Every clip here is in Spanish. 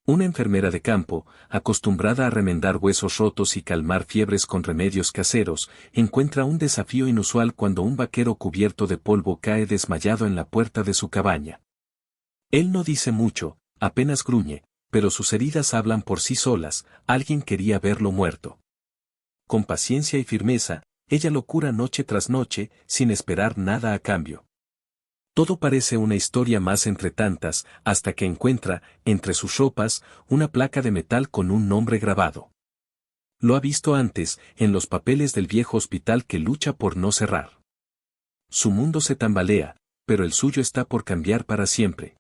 Una enfermera de campo, acostumbrada a remendar huesos rotos y calmar fiebres con remedios caseros, encuentra un desafío inusual cuando un vaquero cubierto de polvo cae desmayado en la puerta de su cabaña. Él no dice mucho, apenas gruñe, pero sus heridas hablan por sí solas, alguien quería verlo muerto. Con paciencia y firmeza, ella lo cura noche tras noche, sin esperar nada a cambio. Todo parece una historia más entre tantas, hasta que encuentra, entre sus ropas, una placa de metal con un nombre grabado. Lo ha visto antes, en los papeles del viejo hospital que lucha por no cerrar. Su mundo se tambalea, pero el suyo está por cambiar para siempre.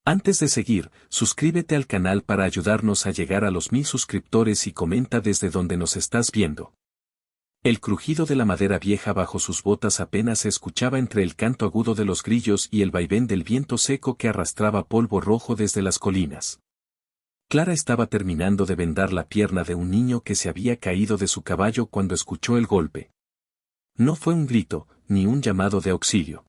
Antes de seguir, suscríbete al canal para ayudarnos a llegar a los 1000 suscriptores y comenta desde donde nos estás viendo. El crujido de la madera vieja bajo sus botas apenas se escuchaba entre el canto agudo de los grillos y el vaivén del viento seco que arrastraba polvo rojo desde las colinas. Clara estaba terminando de vendar la pierna de un niño que se había caído de su caballo cuando escuchó el golpe. No fue un grito, ni un llamado de auxilio.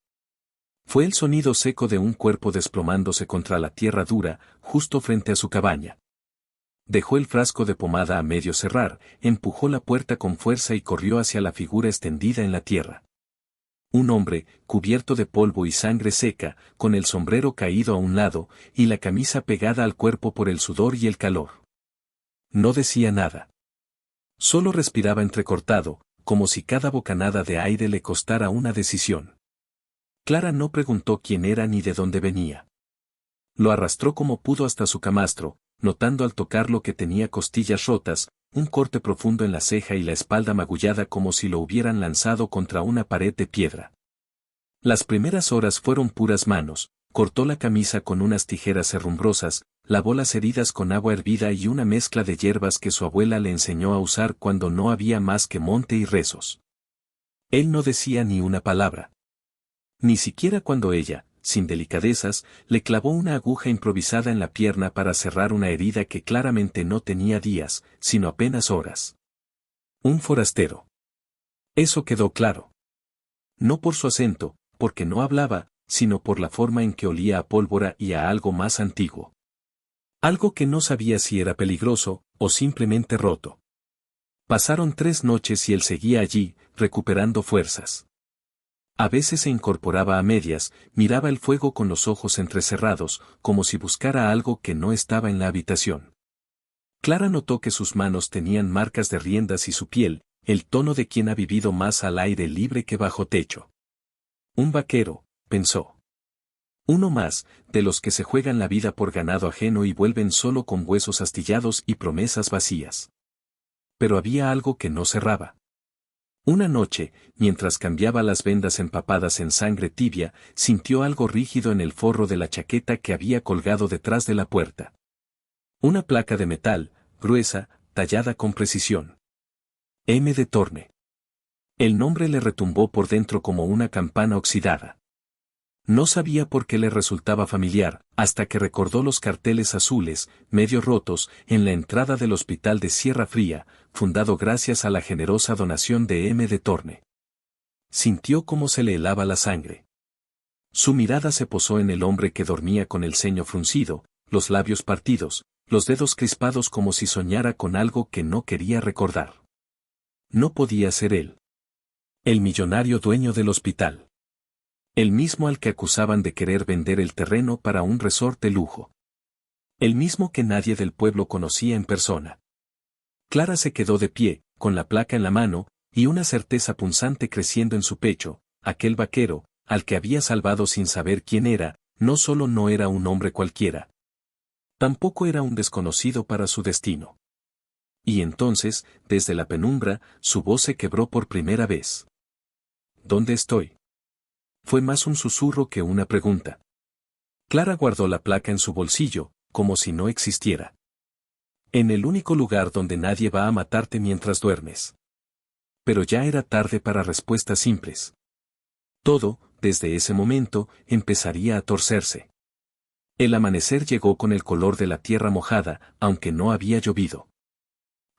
Fue el sonido seco de un cuerpo desplomándose contra la tierra dura, justo frente a su cabaña. Dejó el frasco de pomada a medio cerrar, empujó la puerta con fuerza y corrió hacia la figura extendida en la tierra. Un hombre, cubierto de polvo y sangre seca, con el sombrero caído a un lado, y la camisa pegada al cuerpo por el sudor y el calor. No decía nada. Solo respiraba entrecortado, como si cada bocanada de aire le costara una decisión. Clara no preguntó quién era ni de dónde venía. Lo arrastró como pudo hasta su camastro, notando al tocarlo que tenía costillas rotas, un corte profundo en la ceja y la espalda magullada como si lo hubieran lanzado contra una pared de piedra. Las primeras horas fueron puras manos, cortó la camisa con unas tijeras herrumbrosas, lavó las heridas con agua hervida y una mezcla de hierbas que su abuela le enseñó a usar cuando no había más que monte y rezos. Él no decía ni una palabra. Ni siquiera cuando ella, sin delicadezas, le clavó una aguja improvisada en la pierna para cerrar una herida que claramente no tenía días, sino apenas horas. Un forastero. Eso quedó claro. No por su acento, porque no hablaba, sino por la forma en que olía a pólvora y a algo más antiguo. Algo que no sabía si era peligroso, o simplemente roto. Pasaron 3 noches y él seguía allí, recuperando fuerzas. A veces se incorporaba a medias, miraba el fuego con los ojos entrecerrados, como si buscara algo que no estaba en la habitación. Clara notó que sus manos tenían marcas de riendas y su piel, el tono de quien ha vivido más al aire libre que bajo techo. Un vaquero, pensó. Uno más, de los que se juegan la vida por ganado ajeno y vuelven solo con huesos astillados y promesas vacías. Pero había algo que no cerraba. Una noche, mientras cambiaba las vendas empapadas en sangre tibia, sintió algo rígido en el forro de la chaqueta que había colgado detrás de la puerta. Una placa de metal, gruesa, tallada con precisión. M. de Torne. El nombre le retumbó por dentro como una campana oxidada. No sabía por qué le resultaba familiar, hasta que recordó los carteles azules, medio rotos, en la entrada del hospital de Sierra Fría, fundado gracias a la generosa donación de M. de Torne. Sintió cómo se le helaba la sangre. Su mirada se posó en el hombre que dormía con el ceño fruncido, los labios partidos, los dedos crispados como si soñara con algo que no quería recordar. No podía ser él. El millonario dueño del hospital. El mismo al que acusaban de querer vender el terreno para un resort de lujo. El mismo que nadie del pueblo conocía en persona. Clara se quedó de pie, con la placa en la mano, y una certeza punzante creciendo en su pecho. Aquel vaquero, al que había salvado sin saber quién era, no solo no era un hombre cualquiera. Tampoco era un desconocido para su destino. Y entonces, desde la penumbra, su voz se quebró por primera vez. ¿Dónde estoy? Fue más un susurro que una pregunta. Clara guardó la placa en su bolsillo, como si no existiera. En el único lugar donde nadie va a matarte mientras duermes. Pero ya era tarde para respuestas simples. Todo, desde ese momento, empezaría a torcerse. El amanecer llegó con el color de la tierra mojada, aunque no había llovido.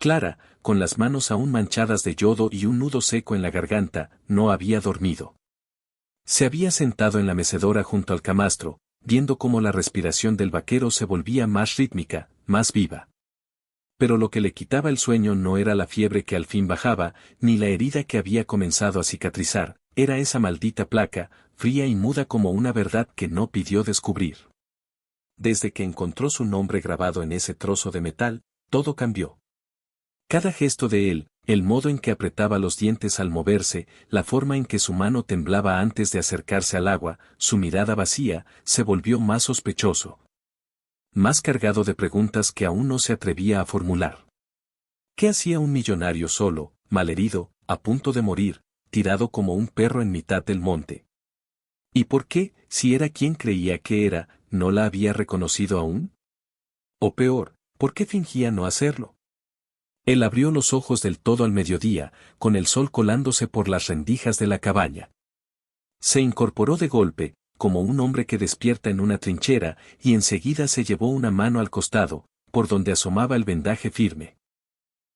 Clara, con las manos aún manchadas de yodo y un nudo seco en la garganta, no había dormido. Se había sentado en la mecedora junto al camastro, viendo cómo la respiración del vaquero se volvía más rítmica, más viva. Pero lo que le quitaba el sueño no era la fiebre que al fin bajaba, ni la herida que había comenzado a cicatrizar, era esa maldita placa, fría y muda como una verdad que no pidió descubrir. Desde que encontró su nombre grabado en ese trozo de metal, todo cambió. Cada gesto de él, el modo en que apretaba los dientes al moverse, la forma en que su mano temblaba antes de acercarse al agua, su mirada vacía, se volvió más sospechoso. Más cargado de preguntas que aún no se atrevía a formular. ¿Qué hacía un millonario solo, malherido, a punto de morir, tirado como un perro en mitad del monte? ¿Y por qué, si era quien creía que era, no la había reconocido aún? O peor, ¿por qué fingía no hacerlo? Él abrió los ojos del todo al mediodía, con el sol colándose por las rendijas de la cabaña. Se incorporó de golpe, como un hombre que despierta en una trinchera, y enseguida se llevó una mano al costado, por donde asomaba el vendaje firme.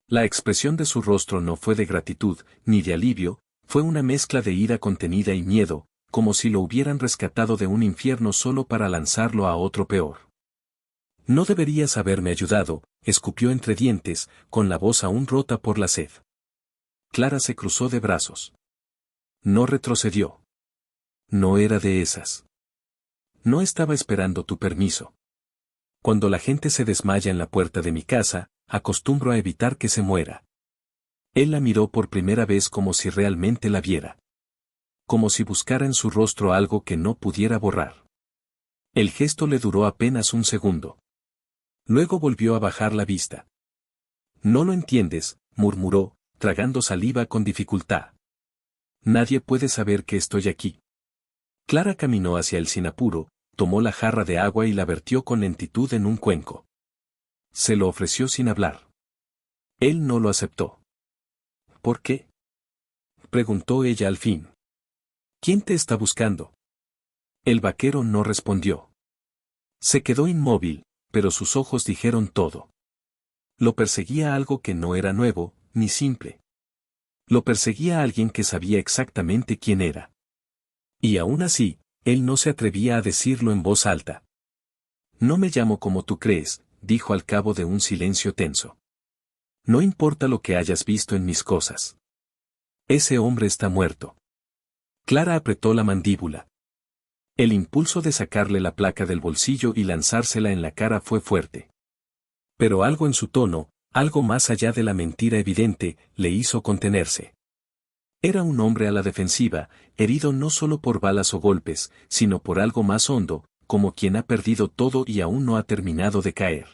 La expresión de su rostro no fue de gratitud, ni de alivio, fue una mezcla de ira contenida y miedo, como si lo hubieran rescatado de un infierno solo para lanzarlo a otro peor. No deberías haberme ayudado, escupió entre dientes, con la voz aún rota por la sed. Clara se cruzó de brazos. No retrocedió. No era de esas. No estaba esperando tu permiso. Cuando la gente se desmaya en la puerta de mi casa, acostumbro a evitar que se muera. Él la miró por primera vez como si realmente la viera. Como si buscara en su rostro algo que no pudiera borrar. El gesto le duró apenas un segundo. Luego volvió a bajar la vista. No lo entiendes, murmuró, tragando saliva con dificultad. Nadie puede saber que estoy aquí. Clara caminó hacia él sin apuro, tomó la jarra de agua y la vertió con lentitud en un cuenco. Se lo ofreció sin hablar. Él no lo aceptó. ¿Por qué? Preguntó ella al fin. ¿Quién te está buscando? El vaquero no respondió. Se quedó inmóvil, pero sus ojos dijeron todo. Lo perseguía algo que no era nuevo, ni simple. Lo perseguía alguien que sabía exactamente quién era. Y aún así, él no se atrevía a decirlo en voz alta. No me llamo como tú crees, dijo al cabo de un silencio tenso. No importa lo que hayas visto en mis cosas. Ese hombre está muerto. Clara apretó la mandíbula. El impulso de sacarle la placa del bolsillo y lanzársela en la cara fue fuerte. Pero algo en su tono, algo más allá de la mentira evidente, le hizo contenerse. Era un hombre a la defensiva, herido no solo por balas o golpes, sino por algo más hondo, como quien ha perdido todo y aún no ha terminado de caer.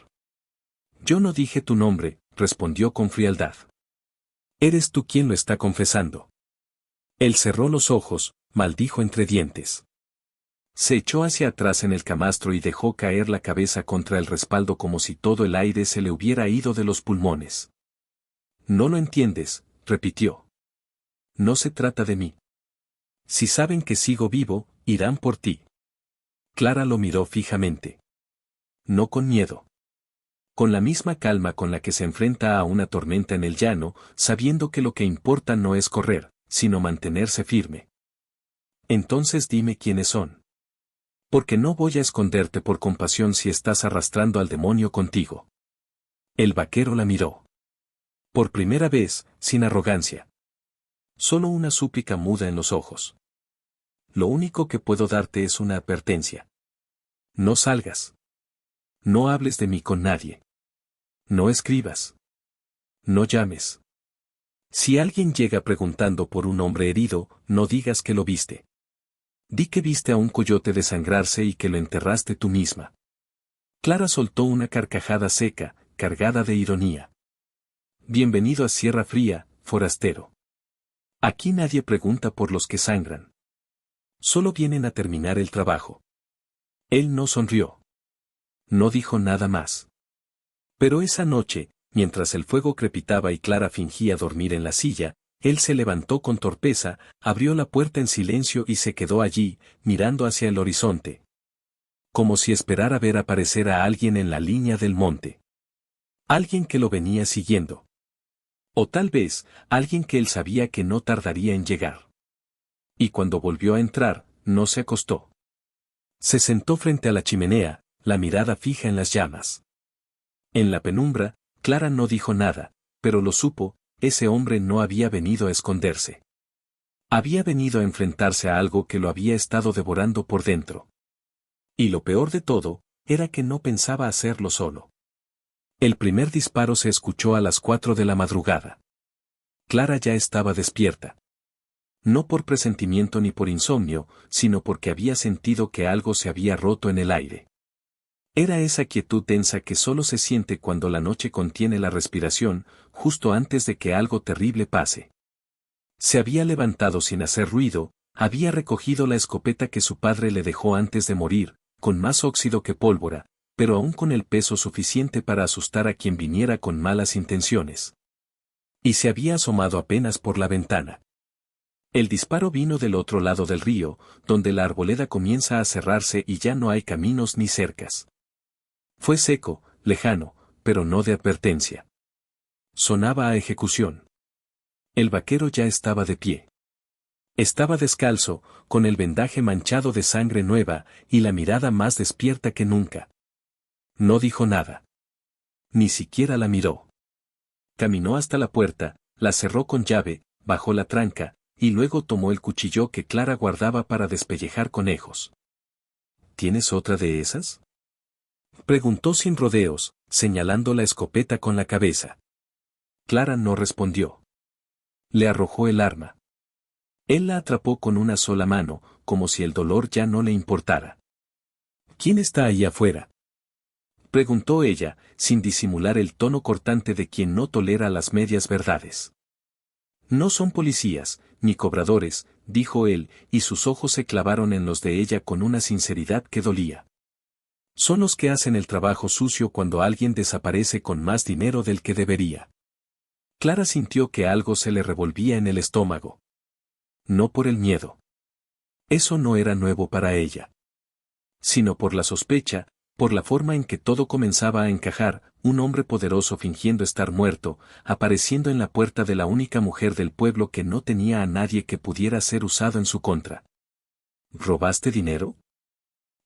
Yo no dije tu nombre, respondió con frialdad. Eres tú quien lo está confesando. Él cerró los ojos, maldijo entre dientes. Se echó hacia atrás en el camastro y dejó caer la cabeza contra el respaldo como si todo el aire se le hubiera ido de los pulmones. No lo entiendes, repitió. No se trata de mí. Si saben que sigo vivo, irán por ti. Clara lo miró fijamente. No con miedo. Con la misma calma con la que se enfrenta a una tormenta en el llano, sabiendo que lo que importa no es correr, sino mantenerse firme. Entonces dime quiénes son. Porque no voy a esconderte por compasión si estás arrastrando al demonio contigo. El vaquero la miró. Por primera vez, sin arrogancia. Solo una súplica muda en los ojos. Lo único que puedo darte es una advertencia. No salgas. No hables de mí con nadie. No escribas. No llames. Si alguien llega preguntando por un hombre herido, no digas que lo viste. Di que viste a un coyote desangrarse y que lo enterraste tú misma. Clara soltó una carcajada seca, cargada de ironía. Bienvenido a Sierra Fría, forastero. Aquí nadie pregunta por los que sangran. Solo vienen a terminar el trabajo. Él no sonrió. No dijo nada más. Pero esa noche, mientras el fuego crepitaba y Clara fingía dormir en la silla, él se levantó con torpeza, abrió la puerta en silencio y se quedó allí, mirando hacia el horizonte. Como si esperara ver aparecer a alguien en la línea del monte. Alguien que lo venía siguiendo. O tal vez, alguien que él sabía que no tardaría en llegar. Y cuando volvió a entrar, no se acostó. Se sentó frente a la chimenea, la mirada fija en las llamas. En la penumbra, Clara no dijo nada, pero lo supo, ese hombre no había venido a esconderse. Había venido a enfrentarse a algo que lo había estado devorando por dentro. Y lo peor de todo, era que no pensaba hacerlo solo. El primer disparo se escuchó a las 4 de la madrugada. Clara ya estaba despierta. No por presentimiento ni por insomnio, sino porque había sentido que algo se había roto en el aire. Era esa quietud densa que solo se siente cuando la noche contiene la respiración, justo antes de que algo terrible pase. Se había levantado sin hacer ruido, había recogido la escopeta que su padre le dejó antes de morir, con más óxido que pólvora, pero aún con el peso suficiente para asustar a quien viniera con malas intenciones. Y se había asomado apenas por la ventana. El disparo vino del otro lado del río, donde la arboleda comienza a cerrarse y ya no hay caminos ni cercas. Fue seco, lejano, pero no de advertencia. Sonaba a ejecución. El vaquero ya estaba de pie. Estaba descalzo, con el vendaje manchado de sangre nueva, y la mirada más despierta que nunca. No dijo nada. Ni siquiera la miró. Caminó hasta la puerta, la cerró con llave, bajó la tranca, y luego tomó el cuchillo que Clara guardaba para despellejar conejos. ¿Tienes otra de esas?, preguntó sin rodeos, señalando la escopeta con la cabeza. Clara no respondió. Le arrojó el arma. Él la atrapó con una sola mano, como si el dolor ya no le importara. ¿Quién está ahí afuera?, preguntó ella, sin disimular el tono cortante de quien no tolera las medias verdades. No son policías, ni cobradores, dijo él, y sus ojos se clavaron en los de ella con una sinceridad que dolía. Son los que hacen el trabajo sucio cuando alguien desaparece con más dinero del que debería. Clara sintió que algo se le revolvía en el estómago. No por el miedo. Eso no era nuevo para ella. Sino por la sospecha, por la forma en que todo comenzaba a encajar, un hombre poderoso fingiendo estar muerto, apareciendo en la puerta de la única mujer del pueblo que no tenía a nadie que pudiera ser usado en su contra. ¿Robaste dinero?,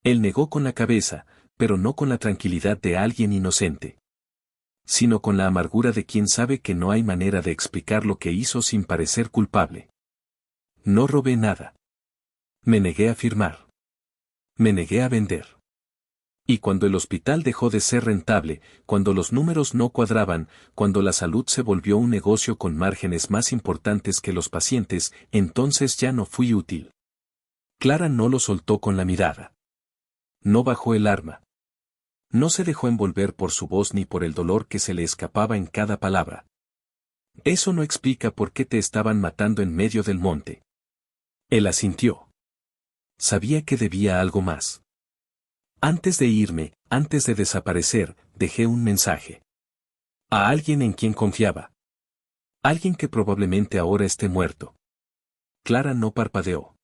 él negó con la cabeza, pero no con la tranquilidad de alguien inocente, sino con la amargura de quien sabe que no hay manera de explicar lo que hizo sin parecer culpable. No robé nada. Me negué a firmar. Me negué a vender. Y cuando el hospital dejó de ser rentable, cuando los números no cuadraban, cuando la salud se volvió un negocio con márgenes más importantes que los pacientes, entonces ya no fui útil. Clara no lo soltó con la mirada. No bajó el arma. No se dejó envolver por su voz ni por el dolor que se le escapaba en cada palabra. Eso no explica por qué te estaban matando en medio del monte. Él asintió. Sabía que debía algo más. Antes de irme, antes de desaparecer, dejé un mensaje. A alguien en quien confiaba. Alguien que probablemente ahora esté muerto. Clara no parpadeó.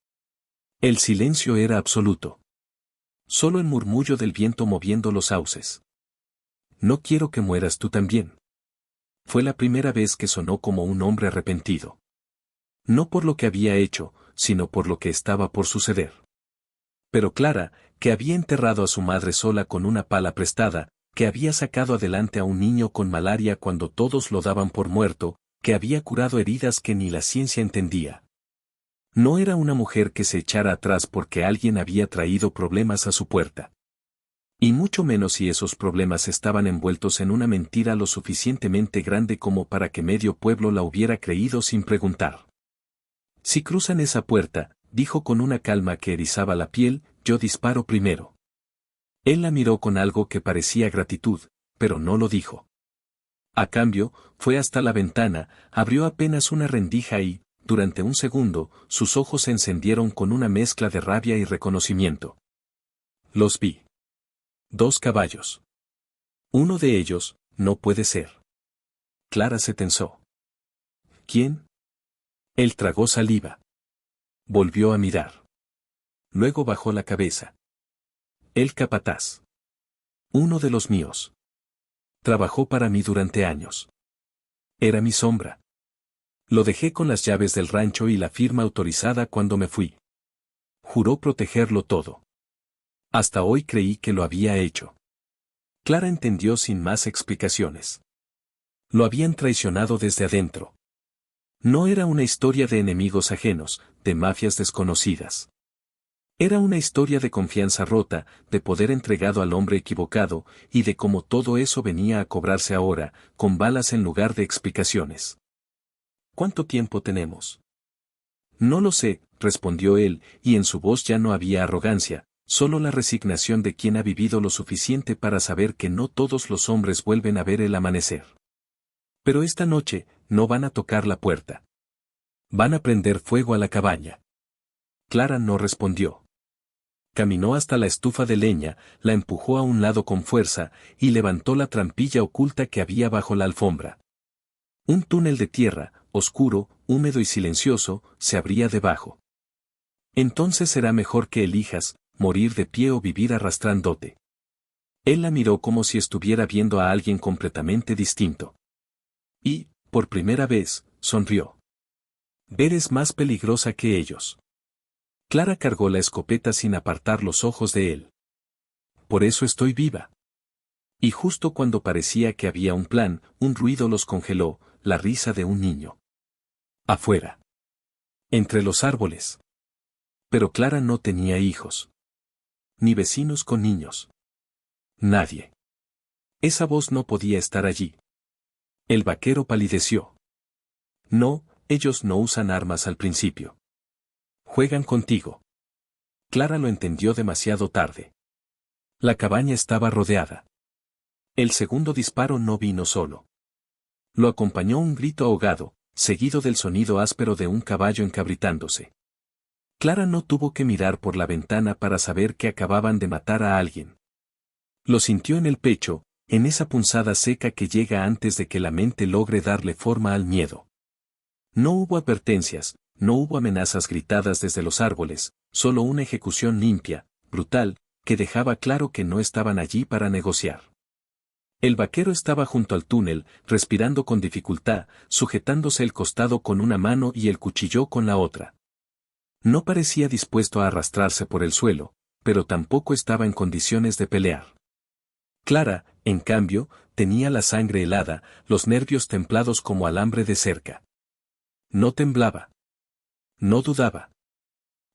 El silencio era absoluto. Solo el murmullo del viento moviendo los sauces. No quiero que mueras tú también. Fue la primera vez que sonó como un hombre arrepentido. No por lo que había hecho, sino por lo que estaba por suceder. Pero Clara, que había enterrado a su madre sola con una pala prestada, que había sacado adelante a un niño con malaria cuando todos lo daban por muerto, que había curado heridas que ni la ciencia entendía. No era una mujer que se echara atrás porque alguien había traído problemas a su puerta. Y mucho menos si esos problemas estaban envueltos en una mentira lo suficientemente grande como para que medio pueblo la hubiera creído sin preguntar. Si cruzan esa puerta, dijo con una calma que erizaba la piel, yo disparo primero. Él la miró con algo que parecía gratitud, pero no lo dijo. A cambio, fue hasta la ventana, abrió apenas una rendija y, durante un segundo, sus ojos se encendieron con una mezcla de rabia y reconocimiento. Los vi. 2 caballos. Uno de ellos, no puede ser. Clara se tensó. ¿Quién? Él tragó saliva. Volvió a mirar. Luego bajó la cabeza. El capataz. Uno de los míos. Trabajó para mí durante años. Era mi sombra. Lo dejé con las llaves del rancho y la firma autorizada cuando me fui. Juró protegerlo todo. Hasta hoy creí que lo había hecho. Clara entendió sin más explicaciones. Lo habían traicionado desde adentro. No era una historia de enemigos ajenos, de mafias desconocidas. Era una historia de confianza rota, de poder entregado al hombre equivocado, y de cómo todo eso venía a cobrarse ahora, con balas en lugar de explicaciones. ¿Cuánto tiempo tenemos? No lo sé, respondió él, y en su voz ya no había arrogancia, solo la resignación de quien ha vivido lo suficiente para saber que no todos los hombres vuelven a ver el amanecer. Pero esta noche, no van a tocar la puerta. Van a prender fuego a la cabaña. Clara no respondió. Caminó hasta la estufa de leña, la empujó a un lado con fuerza, y levantó la trampilla oculta que había bajo la alfombra. Un túnel de tierra, oscuro, húmedo y silencioso, se abría debajo. Entonces será mejor que elijas, morir de pie o vivir arrastrándote. Él la miró como si estuviera viendo a alguien completamente distinto. Y, por primera vez, sonrió. Eres más peligrosa que ellos. Clara cargó la escopeta sin apartar los ojos de él. Por eso estoy viva. Y justo cuando parecía que había un plan, un ruido los congeló, la risa de un niño. Afuera. Entre los árboles. Pero Clara no tenía hijos. Ni vecinos con niños. Nadie. Esa voz no podía estar allí. El vaquero palideció. No, ellos no usan armas al principio. Juegan contigo. Clara lo entendió demasiado tarde. La cabaña estaba rodeada. El segundo disparo no vino solo. Lo acompañó un grito ahogado, seguido del sonido áspero de un caballo encabritándose. Clara no tuvo que mirar por la ventana para saber que acababan de matar a alguien. Lo sintió en el pecho, en esa punzada seca que llega antes de que la mente logre darle forma al miedo. No hubo advertencias, no hubo amenazas gritadas desde los árboles, solo una ejecución limpia, brutal, que dejaba claro que no estaban allí para negociar. El vaquero estaba junto al túnel, respirando con dificultad, sujetándose el costado con una mano y el cuchillo con la otra. No parecía dispuesto a arrastrarse por el suelo, pero tampoco estaba en condiciones de pelear. Clara, en cambio, tenía la sangre helada, los nervios templados como alambre de cerca. No temblaba. No dudaba.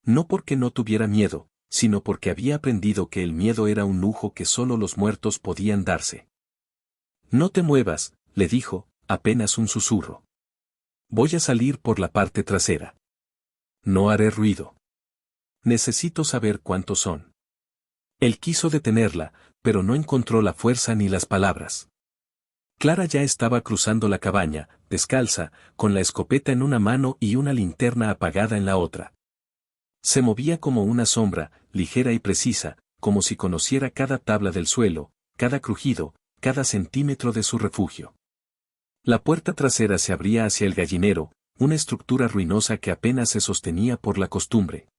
No porque no tuviera miedo, sino porque había aprendido que el miedo era un lujo que solo los muertos podían darse. No te muevas, le dijo, apenas un susurro. Voy a salir por la parte trasera. No haré ruido. Necesito saber cuántos son. Él quiso detenerla, pero no encontró la fuerza ni las palabras. Clara ya estaba cruzando la cabaña, descalza, con la escopeta en una mano y una linterna apagada en la otra. Se movía como una sombra, ligera y precisa, como si conociera cada tabla del suelo, cada crujido, cada centímetro de su refugio. La puerta trasera se abría hacia el gallinero, una estructura ruinosa que apenas se sostenía por la costumbre.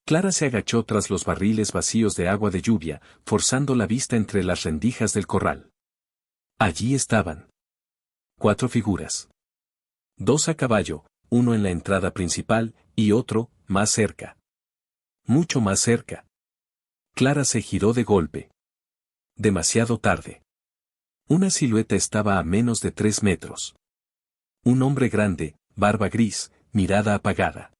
Clara se agachó tras los barriles vacíos de agua de lluvia, forzando la vista entre las rendijas del corral. Allí estaban 4 figuras. 2 a caballo, uno en la entrada principal, y otro, más cerca. Mucho más cerca. Clara se giró de golpe. Demasiado tarde. Una silueta estaba a menos de 3 metros. Un hombre grande, barba gris, mirada apagada.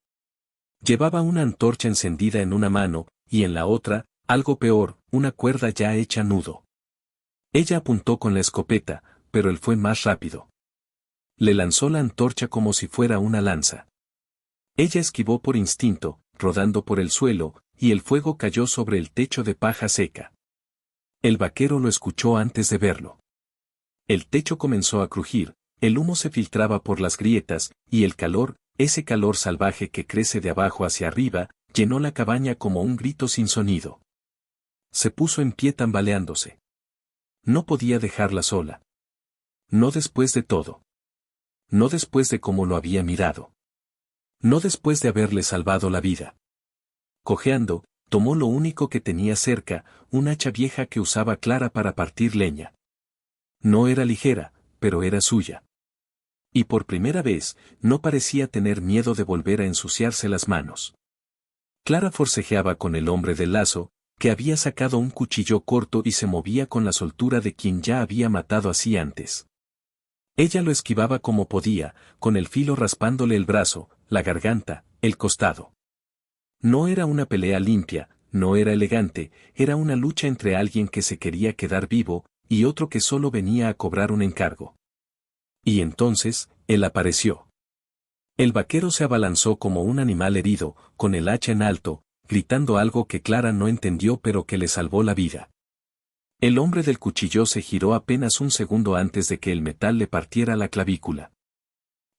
Llevaba una antorcha encendida en una mano, y en la otra, algo peor, una cuerda ya hecha nudo. Ella apuntó con la escopeta, pero él fue más rápido. Le lanzó la antorcha como si fuera una lanza. Ella esquivó por instinto, rodando por el suelo, y el fuego cayó sobre el techo de paja seca. El vaquero lo escuchó antes de verlo. El techo comenzó a crujir, el humo se filtraba por las grietas, y el calor, ese calor salvaje que crece de abajo hacia arriba, llenó la cabaña como un grito sin sonido. Se puso en pie tambaleándose. No podía dejarla sola. No después de todo. No después de cómo lo había mirado. No después de haberle salvado la vida. Cojeando, tomó lo único que tenía cerca, un hacha vieja que usaba Clara para partir leña. No era ligera, pero era suya. Y por primera vez, no parecía tener miedo de volver a ensuciarse las manos. Clara forcejeaba con el hombre del lazo, que había sacado un cuchillo corto y se movía con la soltura de quien ya había matado así antes. Ella lo esquivaba como podía, con el filo raspándole el brazo, la garganta, el costado. No era una pelea limpia, no era elegante, era una lucha entre alguien que se quería quedar vivo, y otro que solo venía a cobrar un encargo. Y entonces, él apareció. El vaquero se abalanzó como un animal herido, con el hacha en alto, gritando algo que Clara no entendió pero que le salvó la vida. El hombre del cuchillo se giró apenas un segundo antes de que el metal le partiera la clavícula.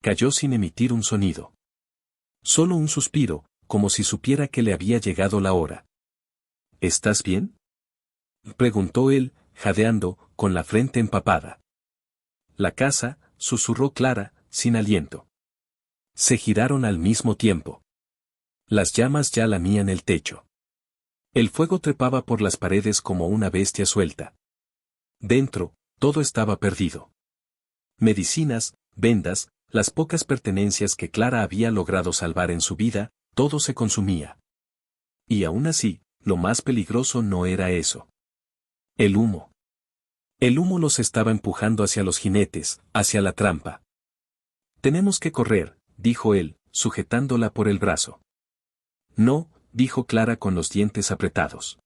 Cayó sin emitir un sonido. Solo un suspiro, como si supiera que le había llegado la hora. ¿Estás bien?, preguntó él, jadeando, con la frente empapada. La casa, susurró Clara, sin aliento. Se giraron al mismo tiempo. Las llamas ya lamían el techo. El fuego trepaba por las paredes como una bestia suelta. Dentro, todo estaba perdido. Medicinas, vendas, las pocas pertenencias que Clara había logrado salvar en su vida, todo se consumía. Y aún así, lo más peligroso no era eso. El humo. El humo los estaba empujando hacia los jinetes, hacia la trampa. Tenemos que correr, dijo él, sujetándola por el brazo. No, dijo Clara con los dientes apretados.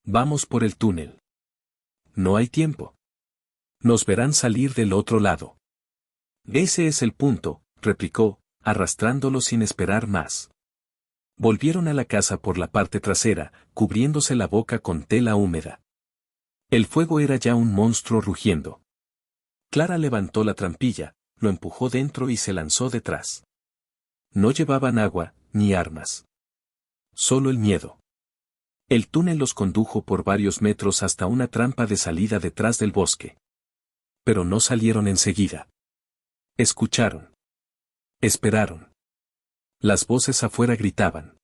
Vamos por el túnel. No hay tiempo. Nos verán salir del otro lado. Ese es el punto, replicó, arrastrándolo sin esperar más. Volvieron a la casa por la parte trasera, cubriéndose la boca con tela húmeda. El fuego era ya un monstruo rugiendo. Clara levantó la trampilla, lo empujó dentro y se lanzó detrás. No llevaban agua, ni armas. Solo el miedo. El túnel los condujo por varios metros hasta una trampa de salida detrás del bosque. Pero no salieron enseguida. Escucharon. Esperaron. Las voces afuera gritaban.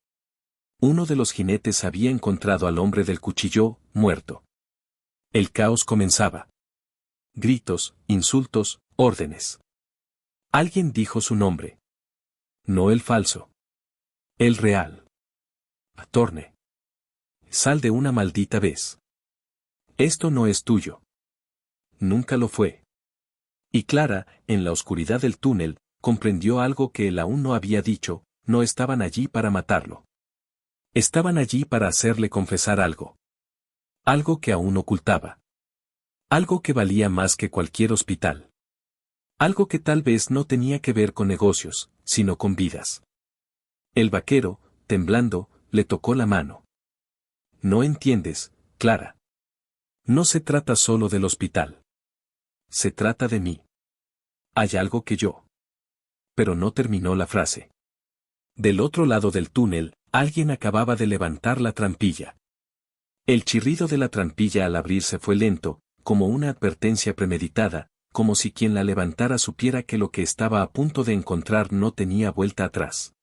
Uno de los jinetes había encontrado al hombre del cuchillo, muerto. El caos comenzaba. Gritos, insultos, órdenes. Alguien dijo su nombre. No el falso. El real. Torne. Sal de una maldita vez. Esto no es tuyo. Nunca lo fue. Y Clara, en la oscuridad del túnel, comprendió algo que él aún no había dicho, no estaban allí para matarlo. Estaban allí para hacerle confesar algo. Algo que aún ocultaba. Algo que valía más que cualquier hospital. Algo que tal vez no tenía que ver con negocios, sino con vidas. El vaquero, temblando, le tocó la mano. No entiendes, Clara. No se trata solo del hospital. Se trata de mí. Hay algo que yo. Pero no terminó la frase. Del otro lado del túnel, alguien acababa de levantar la trampilla. El chirrido de la trampilla al abrirse fue lento, como una advertencia premeditada, como si quien la levantara supiera que lo que estaba a punto de encontrar no tenía vuelta atrás.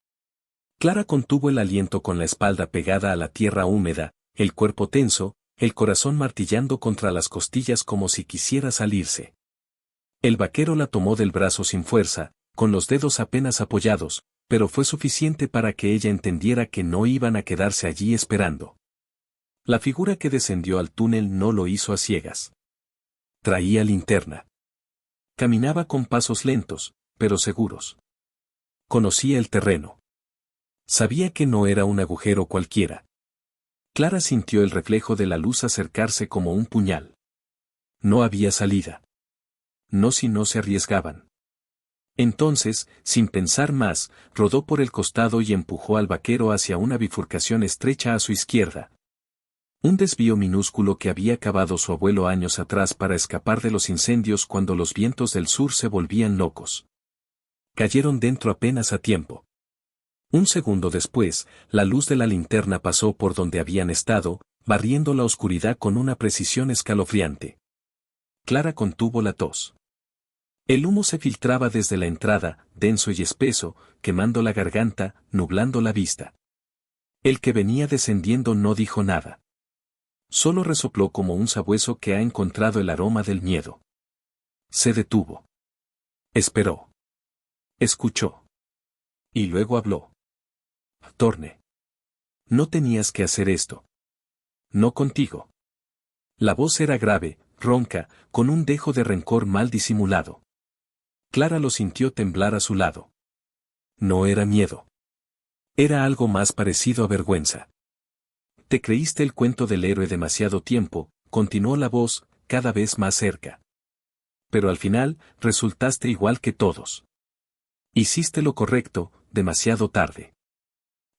Clara contuvo el aliento con la espalda pegada a la tierra húmeda, el cuerpo tenso, el corazón martillando contra las costillas como si quisiera salirse. El vaquero la tomó del brazo sin fuerza, con los dedos apenas apoyados, pero fue suficiente para que ella entendiera que no iban a quedarse allí esperando. La figura que descendió al túnel no lo hizo a ciegas. Traía linterna. Caminaba con pasos lentos, pero seguros. Conocía el terreno. Sabía que no era un agujero cualquiera. Clara sintió el reflejo de la luz acercarse como un puñal. No había salida. No si no se arriesgaban. Entonces, sin pensar más, rodó por el costado y empujó al vaquero hacia una bifurcación estrecha a su izquierda. Un desvío minúsculo que había cavado su abuelo años atrás para escapar de los incendios cuando los vientos del sur se volvían locos. Cayeron dentro apenas a tiempo. Un segundo después, la luz de la linterna pasó por donde habían estado, barriendo la oscuridad con una precisión escalofriante. Clara contuvo la tos. El humo se filtraba desde la entrada, denso y espeso, quemando la garganta, nublando la vista. El que venía descendiendo no dijo nada. Solo resopló como un sabueso que ha encontrado el aroma del miedo. Se detuvo. Esperó. Escuchó. Y luego habló. Torne. No tenías que hacer esto. No contigo. La voz era grave, ronca, con un dejo de rencor mal disimulado. Clara lo sintió temblar a su lado. No era miedo. Era algo más parecido a vergüenza. Te creíste el cuento del héroe demasiado tiempo, continuó la voz, cada vez más cerca. Pero al final, resultaste igual que todos. Hiciste lo correcto, demasiado tarde.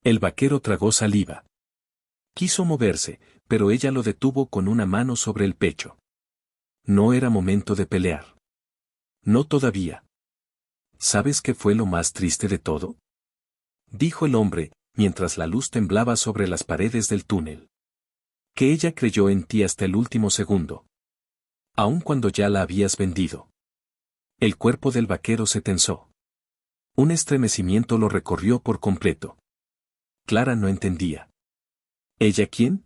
El vaquero tragó saliva. Quiso moverse, pero ella lo detuvo con una mano sobre el pecho. No era momento de pelear. No todavía. ¿Sabes qué fue lo más triste de todo? Dijo el hombre, mientras la luz temblaba sobre las paredes del túnel. Que ella creyó en ti hasta el último segundo. Aun cuando ya la habías vendido. El cuerpo del vaquero se tensó. Un estremecimiento lo recorrió por completo. Clara no entendía. ¿Ella quién?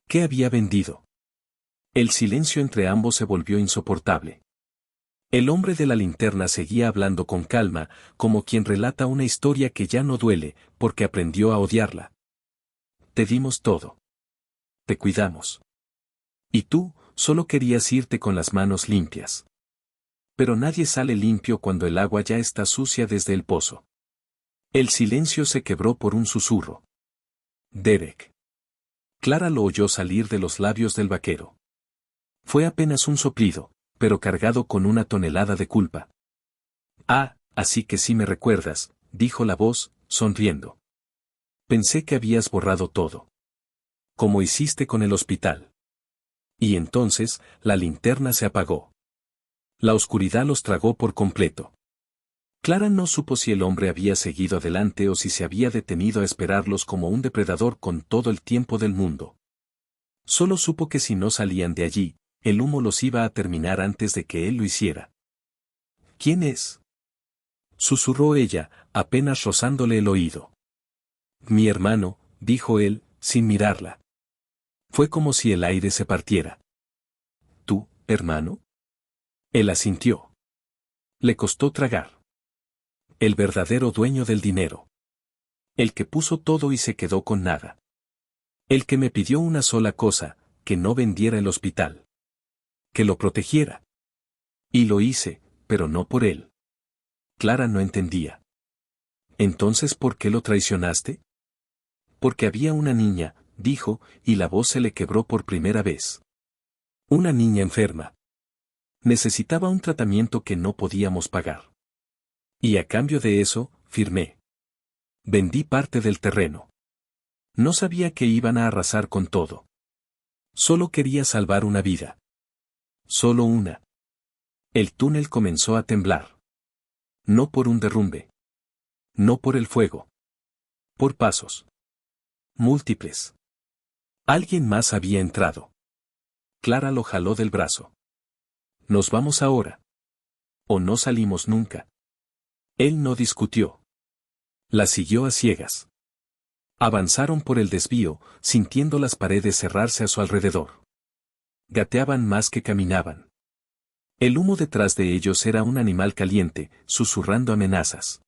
¿Qué había vendido? El silencio entre ambos se volvió insoportable. El hombre de la linterna seguía hablando con calma, como quien relata una historia que ya no duele, porque aprendió a odiarla. Te dimos todo. Te cuidamos. Y tú, solo querías irte con las manos limpias. Pero nadie sale limpio cuando el agua ya está sucia desde el pozo. El silencio se quebró por un susurro. Derek. Clara lo oyó salir de los labios del vaquero. Fue apenas un soplido, pero cargado con una tonelada de culpa. Ah, así que sí me recuerdas, dijo la voz, sonriendo. Pensé que habías borrado todo. Como hiciste con el hospital. Y entonces, la linterna se apagó. La oscuridad los tragó por completo. Clara no supo si el hombre había seguido adelante o si se había detenido a esperarlos como un depredador con todo el tiempo del mundo. Solo supo que si no salían de allí, el humo los iba a terminar antes de que él lo hiciera. ¿Quién es? Susurró ella, apenas rozándole el oído. Mi hermano, dijo él, sin mirarla. Fue como si el aire se partiera. ¿Tú, hermano? Él asintió. Le costó tragar. El verdadero dueño del dinero. El que puso todo y se quedó con nada. El que me pidió una sola cosa, que no vendiera el hospital. Que lo protegiera. Y lo hice, pero no por él. Clara no entendía. ¿Entonces por qué lo traicionaste? Porque había una niña, dijo, y la voz se le quebró por primera vez. Una niña enferma. Necesitaba un tratamiento que no podíamos pagar. Y a cambio de eso, firmé. Vendí parte del terreno. No sabía que iban a arrasar con todo. Solo quería salvar una vida. Solo una. El túnel comenzó a temblar. No por un derrumbe. No por el fuego. Por pasos. Múltiples. Alguien más había entrado. Clara lo jaló del brazo. Nos vamos ahora. O no salimos nunca. Él no discutió. La siguió a ciegas. Avanzaron por el desvío, sintiendo las paredes cerrarse a su alrededor. Gateaban más que caminaban. El humo detrás de ellos era un animal caliente, susurrando amenazas.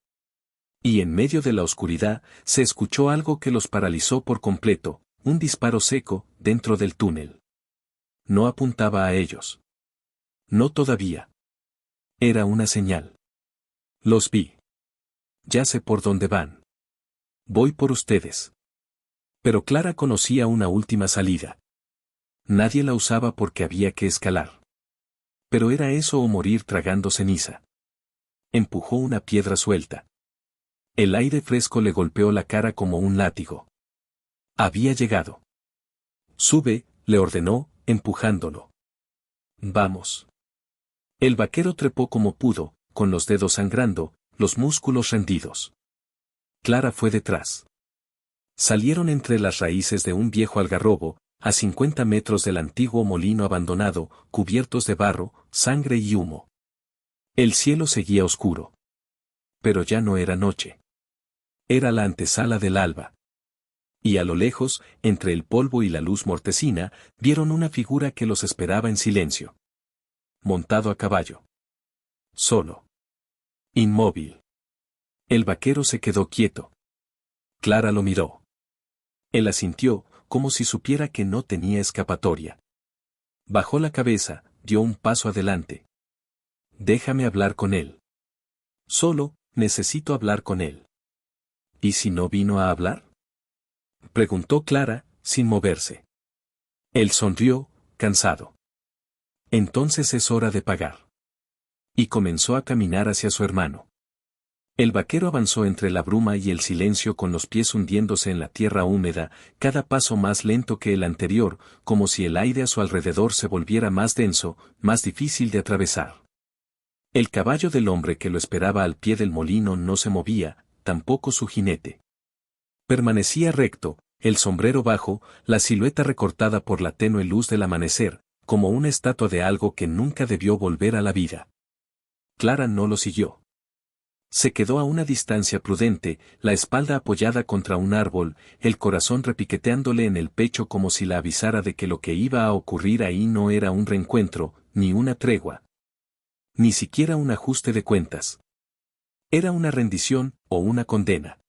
Y en medio de la oscuridad, se escuchó algo que los paralizó por completo, un disparo seco, dentro del túnel. No apuntaba a ellos. No todavía. Era una señal. Los vi. Ya sé por dónde van. Voy por ustedes. Pero Clara conocía una última salida. Nadie la usaba porque había que escalar. Pero era eso o morir tragando ceniza. Empujó una piedra suelta. El aire fresco le golpeó la cara como un látigo. Había llegado. Sube, le ordenó, empujándolo. Vamos. El vaquero trepó como pudo, con los dedos sangrando, los músculos rendidos. Clara fue detrás. Salieron entre las raíces de un viejo algarrobo, a 50 metros del antiguo molino abandonado, cubiertos de barro, sangre y humo. El cielo seguía oscuro. Pero ya no era noche. Era la antesala del alba. Y a lo lejos, entre el polvo y la luz mortecina, vieron una figura que los esperaba en silencio. Montado a caballo. Solo. Inmóvil. El vaquero se quedó quieto. Clara lo miró. Él asintió, como si supiera que no tenía escapatoria. Bajó la cabeza, dio un paso adelante. Déjame hablar con él. Solo, necesito hablar con él. ¿Y si no vino a hablar? Preguntó Clara, sin moverse. Él sonrió, cansado. Entonces es hora de pagar. Y comenzó a caminar hacia su hermano. El vaquero avanzó entre la bruma y el silencio con los pies hundiéndose en la tierra húmeda, cada paso más lento que el anterior, como si el aire a su alrededor se volviera más denso, más difícil de atravesar. El caballo del hombre que lo esperaba al pie del molino no se movía, tampoco su jinete. Permanecía recto, el sombrero bajo, la silueta recortada por la tenue luz del amanecer, como una estatua de algo que nunca debió volver a la vida. Clara no lo siguió. Se quedó a una distancia prudente, la espalda apoyada contra un árbol, el corazón repiqueteándole en el pecho como si la avisara de que lo que iba a ocurrir ahí no era un reencuentro, ni una tregua. Ni siquiera un ajuste de cuentas. Era una rendición o una condena.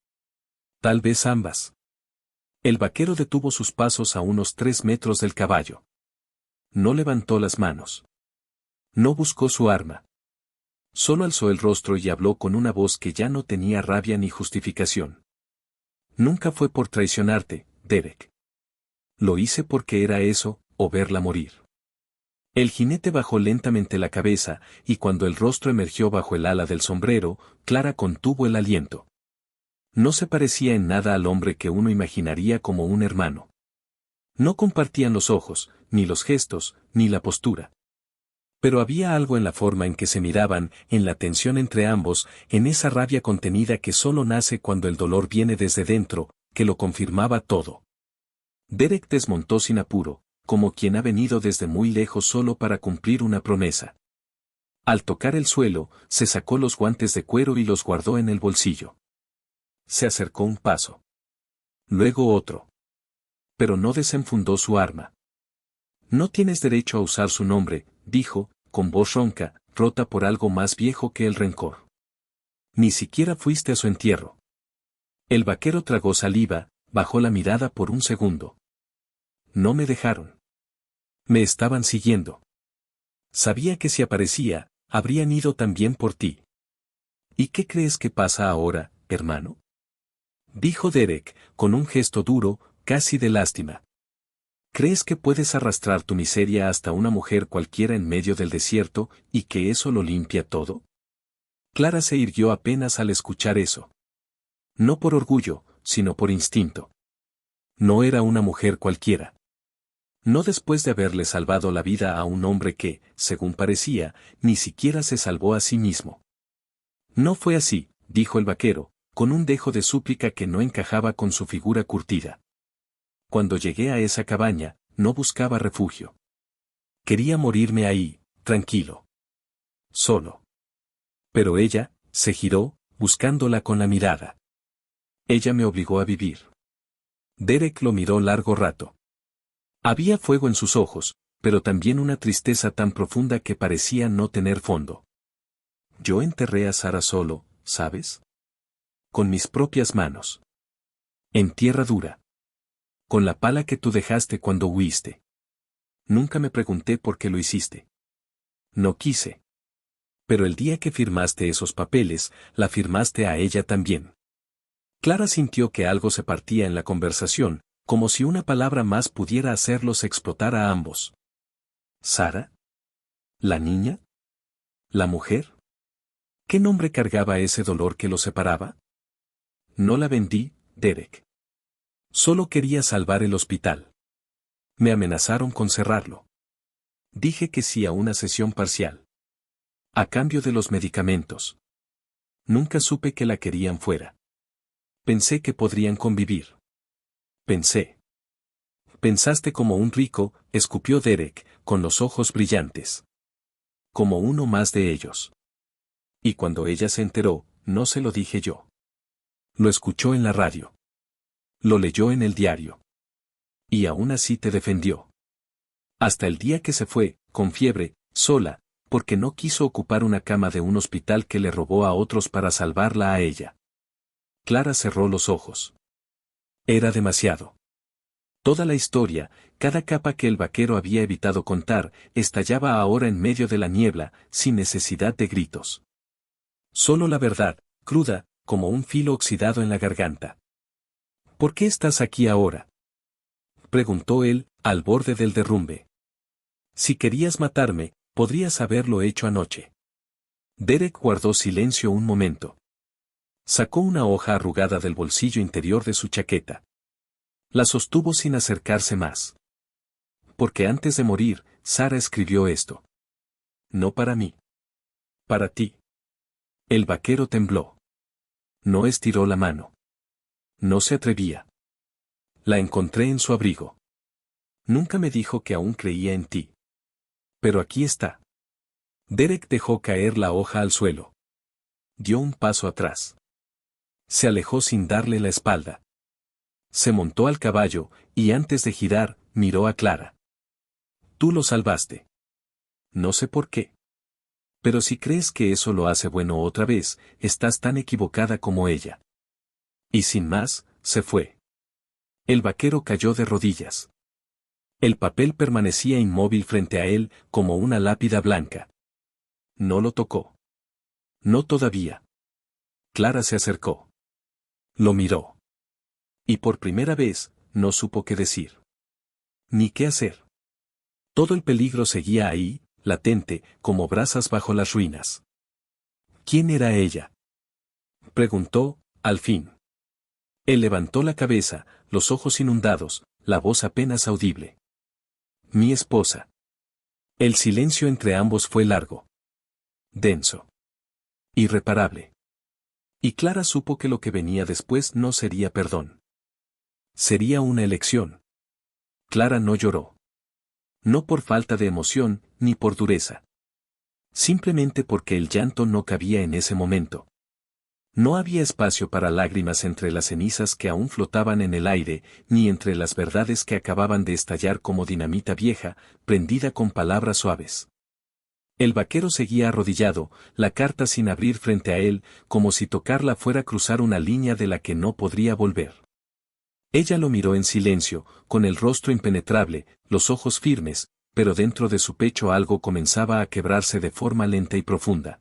Tal vez ambas. El vaquero detuvo sus pasos a unos 3 metros del caballo. No levantó las manos. No buscó su arma. Solo alzó el rostro y habló con una voz que ya no tenía rabia ni justificación. Nunca fue por traicionarte, Derek. Lo hice porque era eso, o verla morir. El jinete bajó lentamente la cabeza, y cuando el rostro emergió bajo el ala del sombrero, Clara contuvo el aliento. No se parecía en nada al hombre que uno imaginaría como un hermano. No compartían los ojos, ni los gestos, ni la postura. Pero había algo en la forma en que se miraban, en la tensión entre ambos, en esa rabia contenida que solo nace cuando el dolor viene desde dentro, que lo confirmaba todo. Derek desmontó sin apuro, como quien ha venido desde muy lejos solo para cumplir una promesa. Al tocar el suelo, se sacó los guantes de cuero y los guardó en el bolsillo. Se acercó un paso. Luego otro. Pero no desenfundó su arma. No tienes derecho a usar su nombre, dijo, con voz ronca, rota por algo más viejo que el rencor. Ni siquiera fuiste a su entierro. El vaquero tragó saliva, bajó la mirada por un segundo. No me dejaron. Me estaban siguiendo. Sabía que si aparecía, habrían ido también por ti. ¿Y qué crees que pasa ahora, hermano? Dijo Derek, con un gesto duro, casi de lástima. ¿Crees que puedes arrastrar tu miseria hasta una mujer cualquiera en medio del desierto, y que eso lo limpia todo? Clara se irguió apenas al escuchar eso. No por orgullo, sino por instinto. No era una mujer cualquiera. No después de haberle salvado la vida a un hombre que, según parecía, ni siquiera se salvó a sí mismo. No fue así, dijo el vaquero, con un dejo de súplica que no encajaba con su figura curtida. Cuando llegué a esa cabaña, no buscaba refugio. Quería morirme ahí, tranquilo. Solo. Pero ella, se giró, buscándola con la mirada. Ella me obligó a vivir. Derek lo miró largo rato. Había fuego en sus ojos, pero también una tristeza tan profunda que parecía no tener fondo. Yo enterré a Sara solo, ¿sabes? Con mis propias manos. En tierra dura. Con la pala que tú dejaste cuando huiste. Nunca me pregunté por qué lo hiciste. No quise. Pero el día que firmaste esos papeles, la firmaste a ella también. Clara sintió que algo se partía en la conversación, como si una palabra más pudiera hacerlos explotar a ambos. ¿Sara? ¿La niña? ¿La mujer? ¿Qué nombre cargaba ese dolor que los separaba? No la vendí, Derek. Solo quería salvar el hospital. Me amenazaron con cerrarlo. Dije que sí a una sesión parcial. A cambio de los medicamentos. Nunca supe que la querían fuera. Pensé que podrían convivir. Pensé. Pensaste como un rico, escupió Derek, con los ojos brillantes. Como uno más de ellos. Y cuando ella se enteró, no se lo dije yo. Lo escuchó en la radio. Lo leyó en el diario. Y aún así te defendió. Hasta el día que se fue, con fiebre, sola, porque no quiso ocupar una cama de un hospital que le robó a otros para salvarla a ella. Clara cerró los ojos. Era demasiado. Toda la historia, cada capa que el vaquero había evitado contar, estallaba ahora en medio de la niebla, sin necesidad de gritos. Solo la verdad, cruda, como un filo oxidado en la garganta. ¿Por qué estás aquí ahora?, preguntó él, al borde del derrumbe. Si querías matarme, podrías haberlo hecho anoche. Derek guardó silencio un momento. Sacó una hoja arrugada del bolsillo interior de su chaqueta. La sostuvo sin acercarse más. Porque antes de morir, Sara escribió esto. No para mí. Para ti. El vaquero tembló. No estiró la mano. No se atrevía. La encontré en su abrigo. Nunca me dijo que aún creía en ti. Pero aquí está. Derek dejó caer la hoja al suelo. Dio un paso atrás. Se alejó sin darle la espalda. Se montó al caballo, y antes de girar, miró a Clara. Tú lo salvaste. No sé por qué. Pero si crees que eso lo hace bueno otra vez, estás tan equivocada como ella. Y sin más, se fue. El vaquero cayó de rodillas. El papel permanecía inmóvil frente a él, como una lápida blanca. No lo tocó. No todavía. Clara se acercó. Lo miró. Y por primera vez, no supo qué decir. Ni qué hacer. Todo el peligro seguía ahí, latente, como brasas bajo las ruinas. ¿Quién era ella?, preguntó, al fin. Él levantó la cabeza, los ojos inundados, la voz apenas audible. Mi esposa. El silencio entre ambos fue largo. Denso. Irreparable. Y Clara supo que lo que venía después no sería perdón. Sería una elección. Clara no lloró. No por falta de emoción, ni por dureza. Simplemente porque el llanto no cabía en ese momento. No había espacio para lágrimas entre las cenizas que aún flotaban en el aire, ni entre las verdades que acababan de estallar como dinamita vieja, prendida con palabras suaves. El vaquero seguía arrodillado, la carta sin abrir frente a él, como si tocarla fuera cruzar una línea de la que no podría volver. Ella lo miró en silencio, con el rostro impenetrable, los ojos firmes, pero dentro de su pecho algo comenzaba a quebrarse de forma lenta y profunda.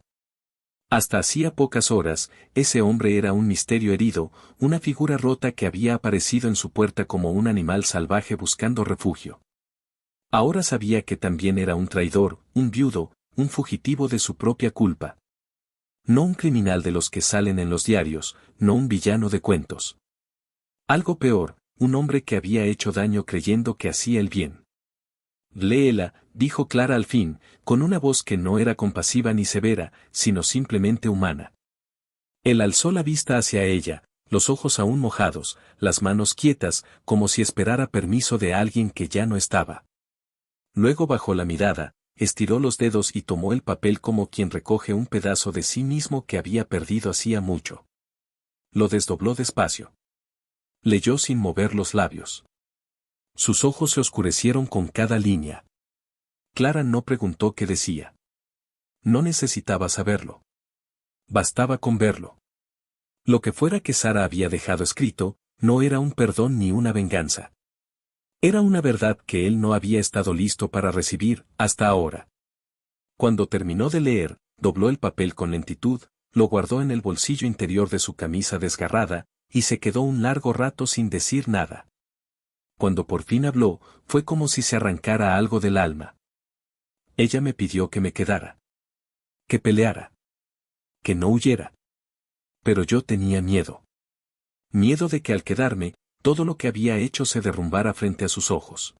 Hasta hacía pocas horas, ese hombre era un misterio herido, una figura rota que había aparecido en su puerta como un animal salvaje buscando refugio. Ahora sabía que también era un traidor, un viudo, un fugitivo de su propia culpa. No un criminal de los que salen en los diarios, no un villano de cuentos. Algo peor, un hombre que había hecho daño creyendo que hacía el bien. Léela, dijo Clara al fin, con una voz que no era compasiva ni severa, sino simplemente humana. Él alzó la vista hacia ella, los ojos aún mojados, las manos quietas, como si esperara permiso de alguien que ya no estaba. Luego bajó la mirada, estiró los dedos y tomó el papel como quien recoge un pedazo de sí mismo que había perdido hacía mucho. Lo desdobló despacio. Leyó sin mover los labios. Sus ojos se oscurecieron con cada línea. Clara no preguntó qué decía. No necesitaba saberlo. Bastaba con verlo. Lo que fuera que Sara había dejado escrito, no era un perdón ni una venganza. Era una verdad que él no había estado listo para recibir, hasta ahora. Cuando terminó de leer, dobló el papel con lentitud, lo guardó en el bolsillo interior de su camisa desgarrada, y se quedó un largo rato sin decir nada. Cuando por fin habló, fue como si se arrancara algo del alma. Ella me pidió que me quedara. Que peleara. Que no huyera. Pero yo tenía miedo. Miedo de que al quedarme, todo lo que había hecho se derrumbara frente a sus ojos.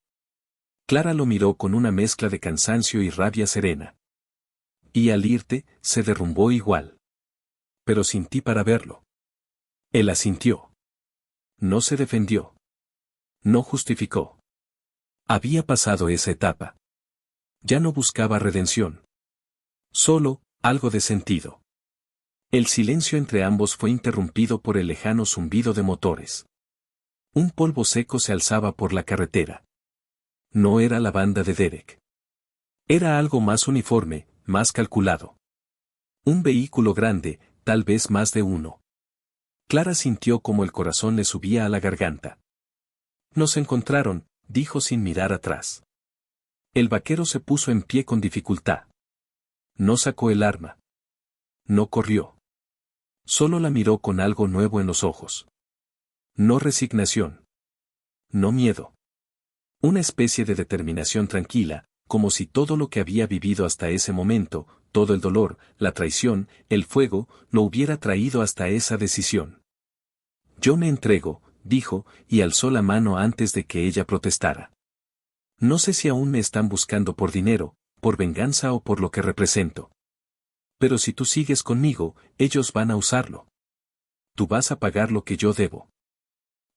Clara lo miró con una mezcla de cansancio y rabia serena. Y al irte, se derrumbó igual. Pero sin ti para verlo. Él asintió. No se defendió. No justificó. Había pasado esa etapa. Ya no buscaba redención. Solo, algo de sentido. El silencio entre ambos fue interrumpido por el lejano zumbido de motores. Un polvo seco se alzaba por la carretera. No era la banda de Derek. Era algo más uniforme, más calculado. Un vehículo grande, tal vez más de uno. Clara sintió como el corazón le subía a la garganta. Nos encontraron, dijo sin mirar atrás. El vaquero se puso en pie con dificultad. No sacó el arma. No corrió. Solo la miró con algo nuevo en los ojos. No resignación. No miedo. Una especie de determinación tranquila, como si todo lo que había vivido hasta ese momento, todo el dolor, la traición, el fuego, lo hubiera traído hasta esa decisión. Yo me entrego, dijo, y alzó la mano antes de que ella protestara. No sé si aún me están buscando por dinero, por venganza o por lo que represento. Pero si tú sigues conmigo, ellos van a usarlo. Tú vas a pagar lo que yo debo.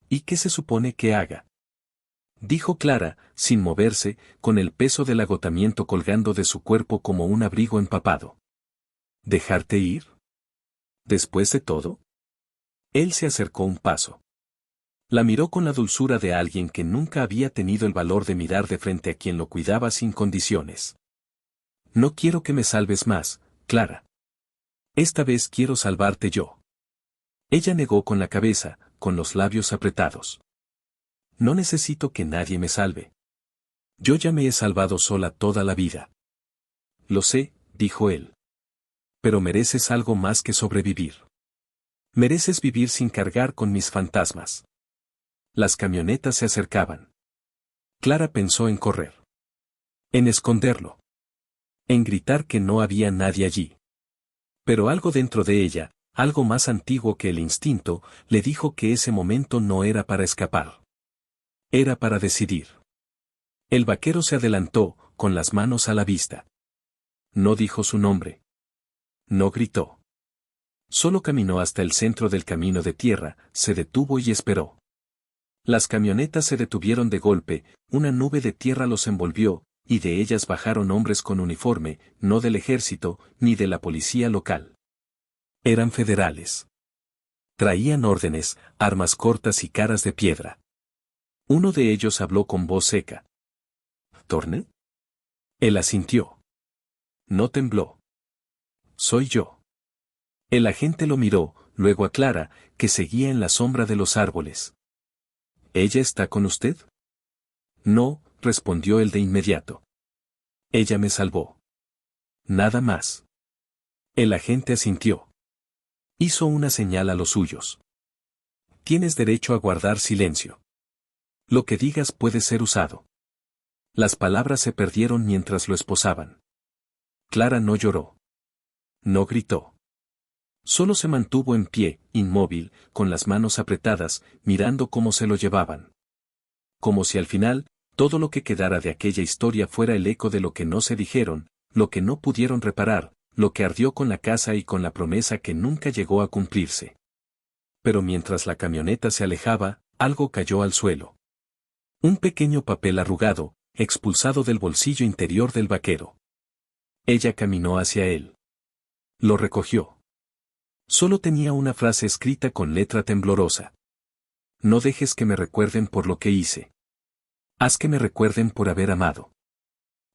¿Y qué se supone que haga? Dijo Clara, sin moverse, con el peso del agotamiento colgando de su cuerpo como un abrigo empapado. ¿Dejarte ir? ¿Después de todo? Él se acercó un paso. La miró con la dulzura de alguien que nunca había tenido el valor de mirar de frente a quien lo cuidaba sin condiciones. No quiero que me salves más, Clara. Esta vez quiero salvarte yo. Ella negó con la cabeza, con los labios apretados. No necesito que nadie me salve. Yo ya me he salvado sola toda la vida. Lo sé, dijo él. Pero mereces algo más que sobrevivir. Mereces vivir sin cargar con mis fantasmas. Las camionetas se acercaban. Clara pensó en correr. En esconderlo. En gritar que no había nadie allí. Pero algo dentro de ella, algo más antiguo que el instinto, le dijo que ese momento no era para escapar. Era para decidir. El vaquero se adelantó, con las manos a la vista. No dijo su nombre. No gritó. Solo caminó hasta el centro del camino de tierra, se detuvo y esperó. Las camionetas se detuvieron de golpe, una nube de tierra los envolvió, y de ellas bajaron hombres con uniforme, no del ejército, ni de la policía local. Eran federales. Traían órdenes, armas cortas y caras de piedra. Uno de ellos habló con voz seca. ¿Torne? Él asintió. No tembló. Soy yo. El agente lo miró, luego a Clara, que seguía en la sombra de los árboles. ¿Ella está con usted? No, respondió él de inmediato. Ella me salvó. Nada más. El agente asintió. Hizo una señal a los suyos. Tienes derecho a guardar silencio. Lo que digas puede ser usado. Las palabras se perdieron mientras lo esposaban. Clara no lloró. No gritó. Solo se mantuvo en pie, inmóvil, con las manos apretadas, mirando cómo se lo llevaban. Como si al final, todo lo que quedara de aquella historia fuera el eco de lo que no se dijeron, lo que no pudieron reparar, lo que ardió con la casa y con la promesa que nunca llegó a cumplirse. Pero mientras la camioneta se alejaba, algo cayó al suelo. Un pequeño papel arrugado, expulsado del bolsillo interior del vaquero. Ella caminó hacia él. Lo recogió. Solo tenía una frase escrita con letra temblorosa. No dejes que me recuerden por lo que hice. Haz que me recuerden por haber amado.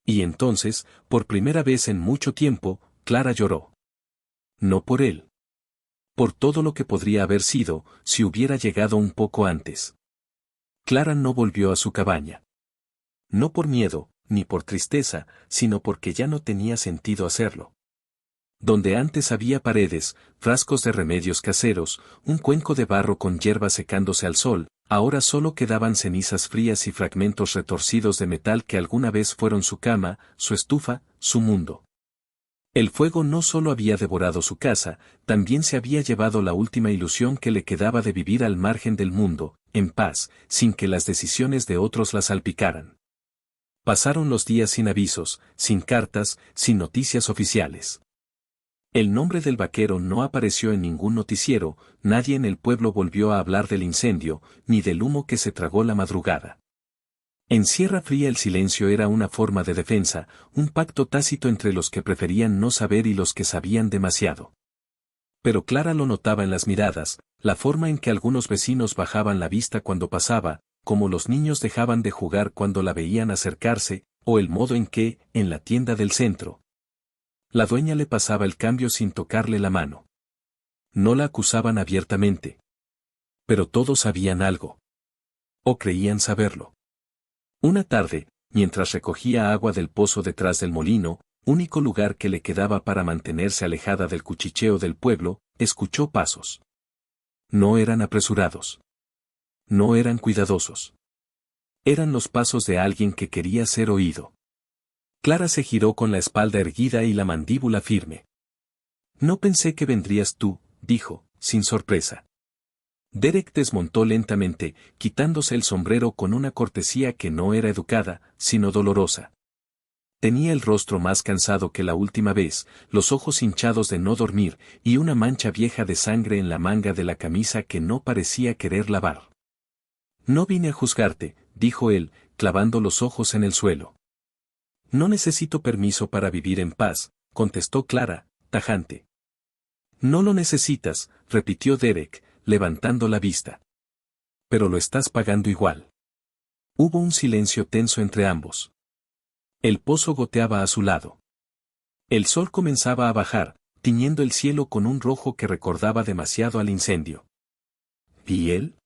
Y entonces, por primera vez en mucho tiempo, Clara lloró. No por él. Por todo lo que podría haber sido, si hubiera llegado un poco antes. Clara no volvió a su cabaña. No por miedo, ni por tristeza, sino porque ya no tenía sentido hacerlo. Donde antes había paredes, frascos de remedios caseros, un cuenco de barro con hierba secándose al sol, ahora solo quedaban cenizas frías y fragmentos retorcidos de metal que alguna vez fueron su cama, su estufa, su mundo. El fuego no solo había devorado su casa, también se había llevado la última ilusión que le quedaba de vivir al margen del mundo, en paz, sin que las decisiones de otros la salpicaran. Pasaron los días sin avisos, sin cartas, sin noticias oficiales. El nombre del vaquero no apareció en ningún noticiero, nadie en el pueblo volvió a hablar del incendio, ni del humo que se tragó la madrugada. En Sierra Fría el silencio era una forma de defensa, un pacto tácito entre los que preferían no saber y los que sabían demasiado. Pero Clara lo notaba en las miradas, la forma en que algunos vecinos bajaban la vista cuando pasaba, como los niños dejaban de jugar cuando la veían acercarse, o el modo en que, en la tienda del centro, la dueña le pasaba el cambio sin tocarle la mano. No la acusaban abiertamente. Pero todos sabían algo. O creían saberlo. Una tarde, mientras recogía agua del pozo detrás del molino, único lugar que le quedaba para mantenerse alejada del cuchicheo del pueblo, escuchó pasos. No eran apresurados. No eran cuidadosos. Eran los pasos de alguien que quería ser oído. Clara se giró con la espalda erguida y la mandíbula firme. No pensé que vendrías tú, dijo, sin sorpresa. Derek desmontó lentamente, quitándose el sombrero con una cortesía que no era educada, sino dolorosa. Tenía el rostro más cansado que la última vez, los ojos hinchados de no dormir, y una mancha vieja de sangre en la manga de la camisa que no parecía querer lavar. No vine a juzgarte, dijo él, clavando los ojos en el suelo. No necesito permiso para vivir en paz, contestó Clara, tajante. No lo necesitas, repitió Derek, levantando la vista. Pero lo estás pagando igual. Hubo un silencio tenso entre ambos. El pozo goteaba a su lado. El sol comenzaba a bajar, tiñendo el cielo con un rojo que recordaba demasiado al incendio. ¿Y él?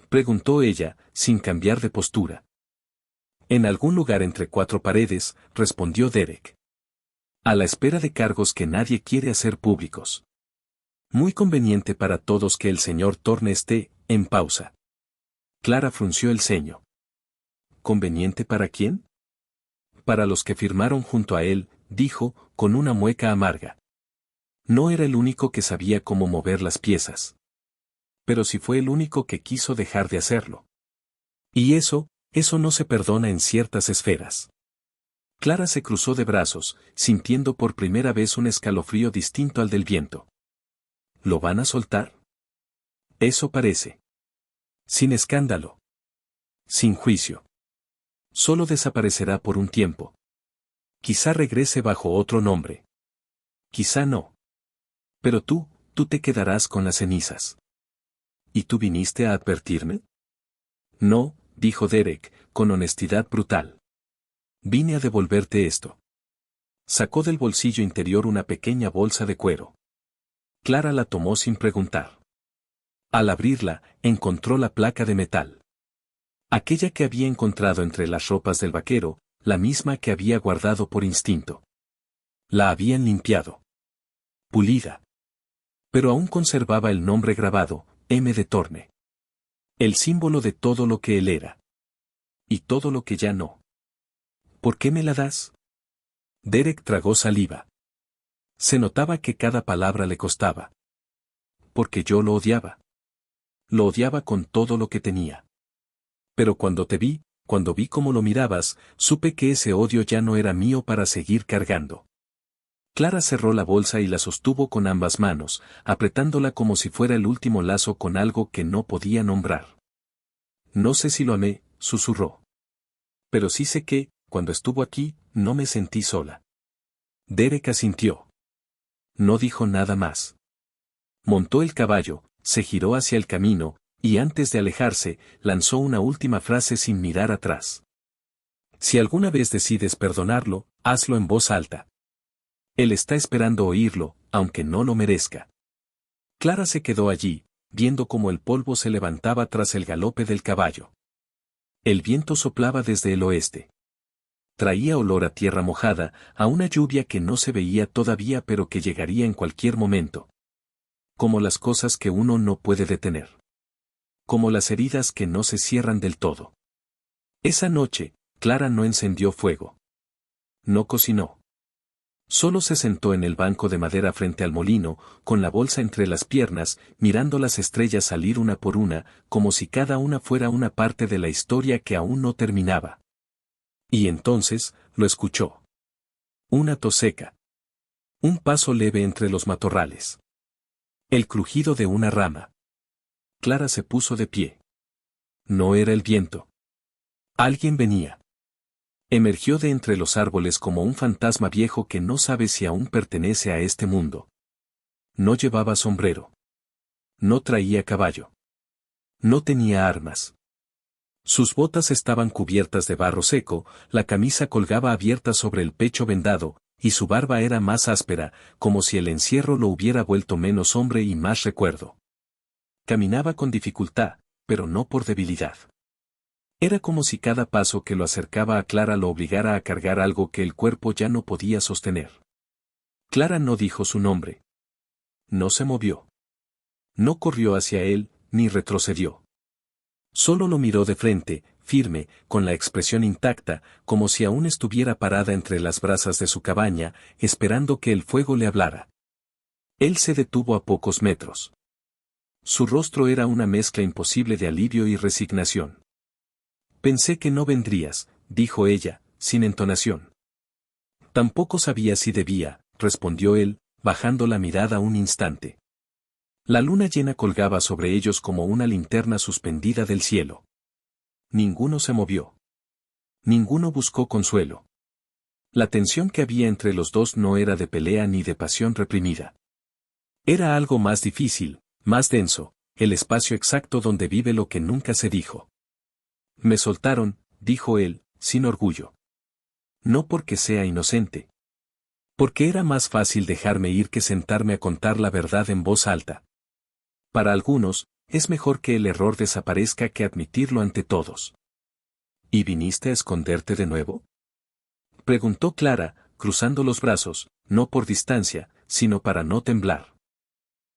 Preguntó ella, sin cambiar de postura. En algún lugar entre cuatro paredes, respondió Derek. A la espera de cargos que nadie quiere hacer públicos. Muy conveniente para todos que el señor Thorne esté, en pausa. Clara frunció el ceño. ¿Conveniente para quién? Para los que firmaron junto a él, dijo, con una mueca amarga. No era el único que sabía cómo mover las piezas. Pero sí fue el único que quiso dejar de hacerlo. Y eso no se perdona en ciertas esferas. Clara se cruzó de brazos, sintiendo por primera vez un escalofrío distinto al del viento. ¿Lo van a soltar? Eso parece. Sin escándalo. Sin juicio. Solo desaparecerá por un tiempo. Quizá regrese bajo otro nombre. Quizá no. Pero tú te quedarás con las cenizas. ¿Y tú viniste a advertirme? No, dijo Derek, con honestidad brutal. Vine a devolverte esto. Sacó del bolsillo interior una pequeña bolsa de cuero. Clara la tomó sin preguntar. Al abrirla, encontró la placa de metal. Aquella que había encontrado entre las ropas del vaquero, la misma que había guardado por instinto. La habían limpiado. Pulida. Pero aún conservaba el nombre grabado, M. de Thorne. El símbolo de todo lo que él era. Y todo lo que ya no. ¿Por qué me la das? Derek tragó saliva. Se notaba que cada palabra le costaba. Porque yo lo odiaba. Lo odiaba con todo lo que tenía. Pero cuando vi cómo lo mirabas, supe que ese odio ya no era mío para seguir cargando. Clara cerró la bolsa y la sostuvo con ambas manos, apretándola como si fuera el último lazo con algo que no podía nombrar. No sé si lo amé, susurró. Pero sí sé que, cuando estuvo aquí, no me sentí sola. Derek asintió. No dijo nada más. Montó el caballo, se giró hacia el camino, y antes de alejarse, lanzó una última frase sin mirar atrás. Si alguna vez decides perdonarlo, hazlo en voz alta. Él está esperando oírlo, aunque no lo merezca. Clara se quedó allí, viendo cómo el polvo se levantaba tras el galope del caballo. El viento soplaba desde el oeste. Traía olor a tierra mojada, a una lluvia que no se veía todavía pero que llegaría en cualquier momento. Como las cosas que uno no puede detener. Como las heridas que no se cierran del todo. Esa noche, Clara no encendió fuego. No cocinó. Solo se sentó en el banco de madera frente al molino, con la bolsa entre las piernas, mirando las estrellas salir una por una, como si cada una fuera una parte de la historia que aún no terminaba. Y entonces, lo escuchó. Una tos seca. Un paso leve entre los matorrales. El crujido de una rama. Clara se puso de pie. No era el viento. Alguien venía. Emergió de entre los árboles como un fantasma viejo que no sabe si aún pertenece a este mundo. No llevaba sombrero. No traía caballo. No tenía armas. Sus botas estaban cubiertas de barro seco, la camisa colgaba abierta sobre el pecho vendado, y su barba era más áspera, como si el encierro lo hubiera vuelto menos hombre y más recuerdo. Caminaba con dificultad, pero no por debilidad. Era como si cada paso que lo acercaba a Clara lo obligara a cargar algo que el cuerpo ya no podía sostener. Clara no dijo su nombre. No se movió. No corrió hacia él, ni retrocedió. Solo lo miró de frente, firme, con la expresión intacta, como si aún estuviera parada entre las brasas de su cabaña, esperando que el fuego le hablara. Él se detuvo a pocos metros. Su rostro era una mezcla imposible de alivio y resignación. Pensé que no vendrías, dijo ella, sin entonación. Tampoco sabía si debía, respondió él, bajando la mirada un instante. La luna llena colgaba sobre ellos como una linterna suspendida del cielo. Ninguno se movió. Ninguno buscó consuelo. La tensión que había entre los dos no era de pelea ni de pasión reprimida. Era algo más difícil, más denso, el espacio exacto donde vive lo que nunca se dijo. Me soltaron, dijo él, sin orgullo. No porque sea inocente. Porque era más fácil dejarme ir que sentarme a contar la verdad en voz alta. Para algunos, es mejor que el error desaparezca que admitirlo ante todos. ¿Y viniste a esconderte de nuevo? Preguntó Clara, cruzando los brazos, no por distancia, sino para no temblar.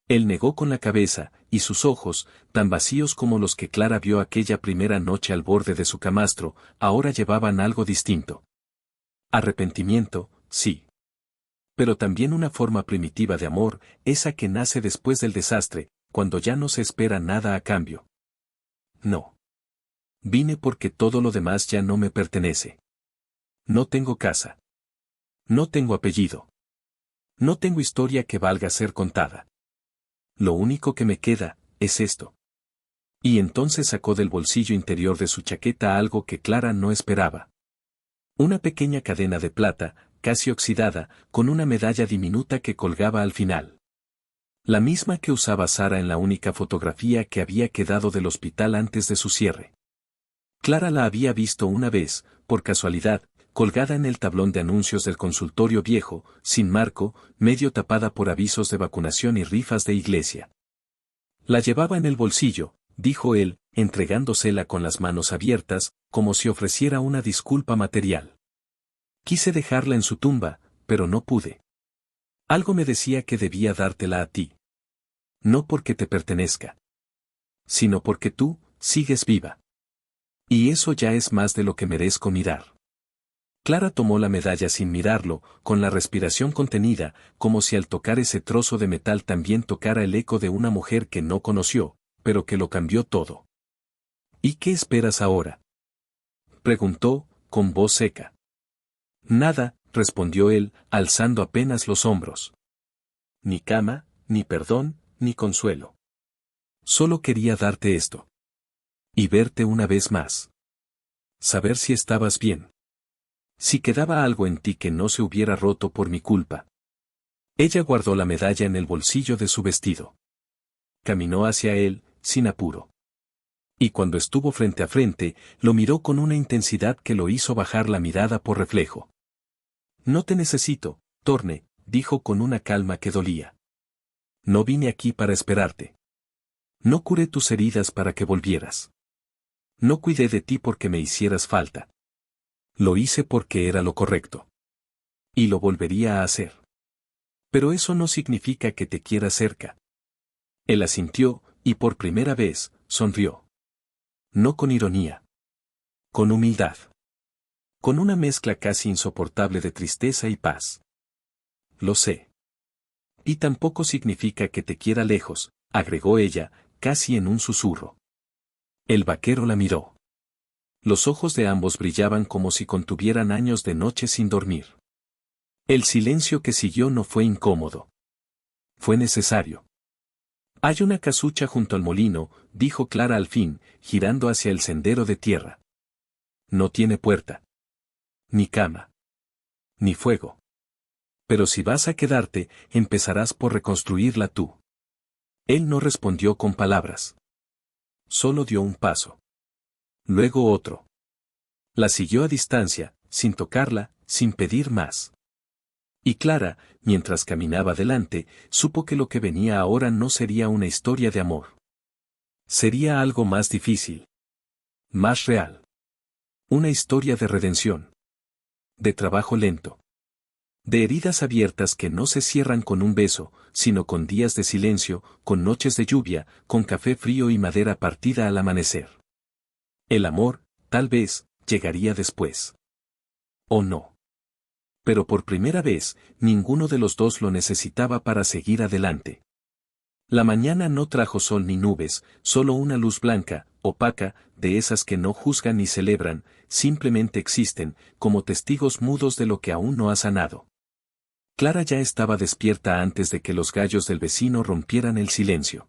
Él negó con la cabeza, y sus ojos, tan vacíos como los que Clara vio aquella primera noche al borde de su camastro, ahora llevaban algo distinto. Arrepentimiento, sí. Pero también una forma primitiva de amor, esa que nace después del desastre, cuando ya no se espera nada a cambio. No. Vine porque todo lo demás ya no me pertenece. No tengo casa. No tengo apellido. No tengo historia que valga ser contada. Lo único que me queda, es esto. Y entonces sacó del bolsillo interior de su chaqueta algo que Clara no esperaba. Una pequeña cadena de plata, casi oxidada, con una medalla diminuta que colgaba al final. La misma que usaba Sara en la única fotografía que había quedado del hospital antes de su cierre. Clara la había visto una vez, por casualidad, colgada en el tablón de anuncios del consultorio viejo, sin marco, medio tapada por avisos de vacunación y rifas de iglesia. La llevaba en el bolsillo, dijo él, entregándosela con las manos abiertas, como si ofreciera una disculpa material. Quise dejarla en su tumba, pero no pude. Algo me decía que debía dártela a ti. No porque te pertenezca, sino porque tú, sigues viva. Y eso ya es más de lo que merezco mirar. Clara tomó la medalla sin mirarlo, con la respiración contenida, como si al tocar ese trozo de metal también tocara el eco de una mujer que no conoció, pero que lo cambió todo. ¿Y qué esperas ahora?, preguntó, con voz seca. Nada, respondió él, alzando apenas los hombros. Ni cama, ni perdón, ni consuelo. Solo quería darte esto. Y verte una vez más. Saber si estabas bien. Si quedaba algo en ti que no se hubiera roto por mi culpa. Ella guardó la medalla en el bolsillo de su vestido. Caminó hacia él, sin apuro. Y cuando estuvo frente a frente, lo miró con una intensidad que lo hizo bajar la mirada por reflejo. No te necesito, Torne, dijo con una calma que dolía. No vine aquí para esperarte. No curé tus heridas para que volvieras. No cuidé de ti porque me hicieras falta. Lo hice porque era lo correcto. Y lo volvería a hacer. Pero eso no significa que te quiera cerca. Él asintió, y por primera vez, sonrió. No con ironía. Con humildad. Con una mezcla casi insoportable de tristeza y paz. Lo sé. Y tampoco significa que te quiera lejos, agregó ella, casi en un susurro. El vaquero la miró. Los ojos de ambos brillaban como si contuvieran años de noche sin dormir. El silencio que siguió no fue incómodo. Fue necesario. Hay una casucha junto al molino, dijo Clara al fin, girando hacia el sendero de tierra. No tiene puerta. Ni cama. Ni fuego. Pero si vas a quedarte, empezarás por reconstruirla tú. Él no respondió con palabras. Solo dio un paso. Luego otro. La siguió a distancia, sin tocarla, sin pedir más. Y Clara, mientras caminaba delante, supo que lo que venía ahora no sería una historia de amor. Sería algo más difícil. Más real. Una historia de redención. De trabajo lento. De heridas abiertas que no se cierran con un beso, sino con días de silencio, con noches de lluvia, con café frío y madera partida al amanecer. El amor, tal vez, llegaría después. O no. Pero por primera vez, ninguno de los dos lo necesitaba para seguir adelante. La mañana no trajo sol ni nubes, solo una luz blanca, opaca, de esas que no juzgan ni celebran, simplemente existen, como testigos mudos de lo que aún no ha sanado. Clara ya estaba despierta antes de que los gallos del vecino rompieran el silencio.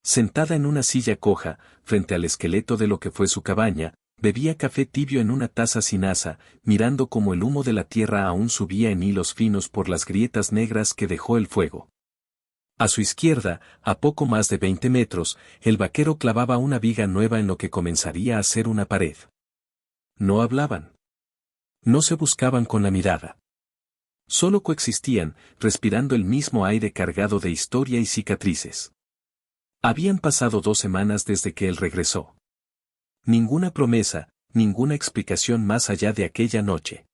Sentada en una silla coja, frente al esqueleto de lo que fue su cabaña, bebía café tibio en una taza sin asa, mirando cómo el humo de la tierra aún subía en hilos finos por las grietas negras que dejó el fuego. A su izquierda, a poco más de 20 metros, el vaquero clavaba una viga nueva en lo que comenzaría a ser una pared. No hablaban. No se buscaban con la mirada. Solo coexistían, respirando el mismo aire cargado de historia y cicatrices. Habían pasado 2 semanas desde que él regresó. Ninguna promesa, ninguna explicación más allá de aquella noche.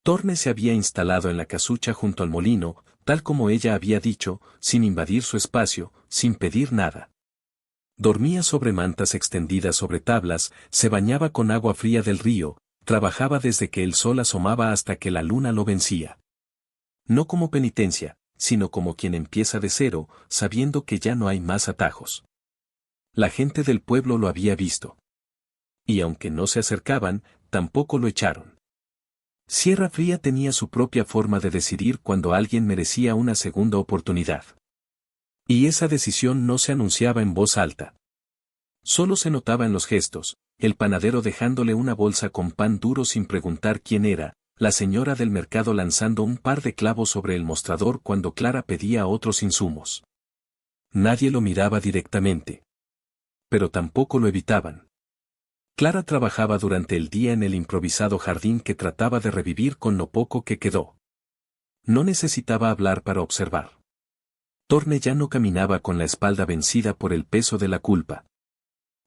Torne se había instalado en la casucha junto al molino, tal como ella había dicho, sin invadir su espacio, sin pedir nada. Dormía sobre mantas extendidas sobre tablas, se bañaba con agua fría del río, trabajaba desde que el sol asomaba hasta que la luna lo vencía. No como penitencia, sino como quien empieza de cero, sabiendo que ya no hay más atajos. La gente del pueblo lo había visto. Y aunque no se acercaban, tampoco lo echaron. Sierra Fría tenía su propia forma de decidir cuando alguien merecía una segunda oportunidad. Y esa decisión no se anunciaba en voz alta. Solo se notaba en los gestos, el panadero dejándole una bolsa con pan duro sin preguntar quién era, la señora del mercado lanzando un par de clavos sobre el mostrador cuando Clara pedía otros insumos. Nadie lo miraba directamente. Pero tampoco lo evitaban. Clara trabajaba durante el día en el improvisado jardín que trataba de revivir con lo poco que quedó. No necesitaba hablar para observar. Torne ya no caminaba con la espalda vencida por el peso de la culpa.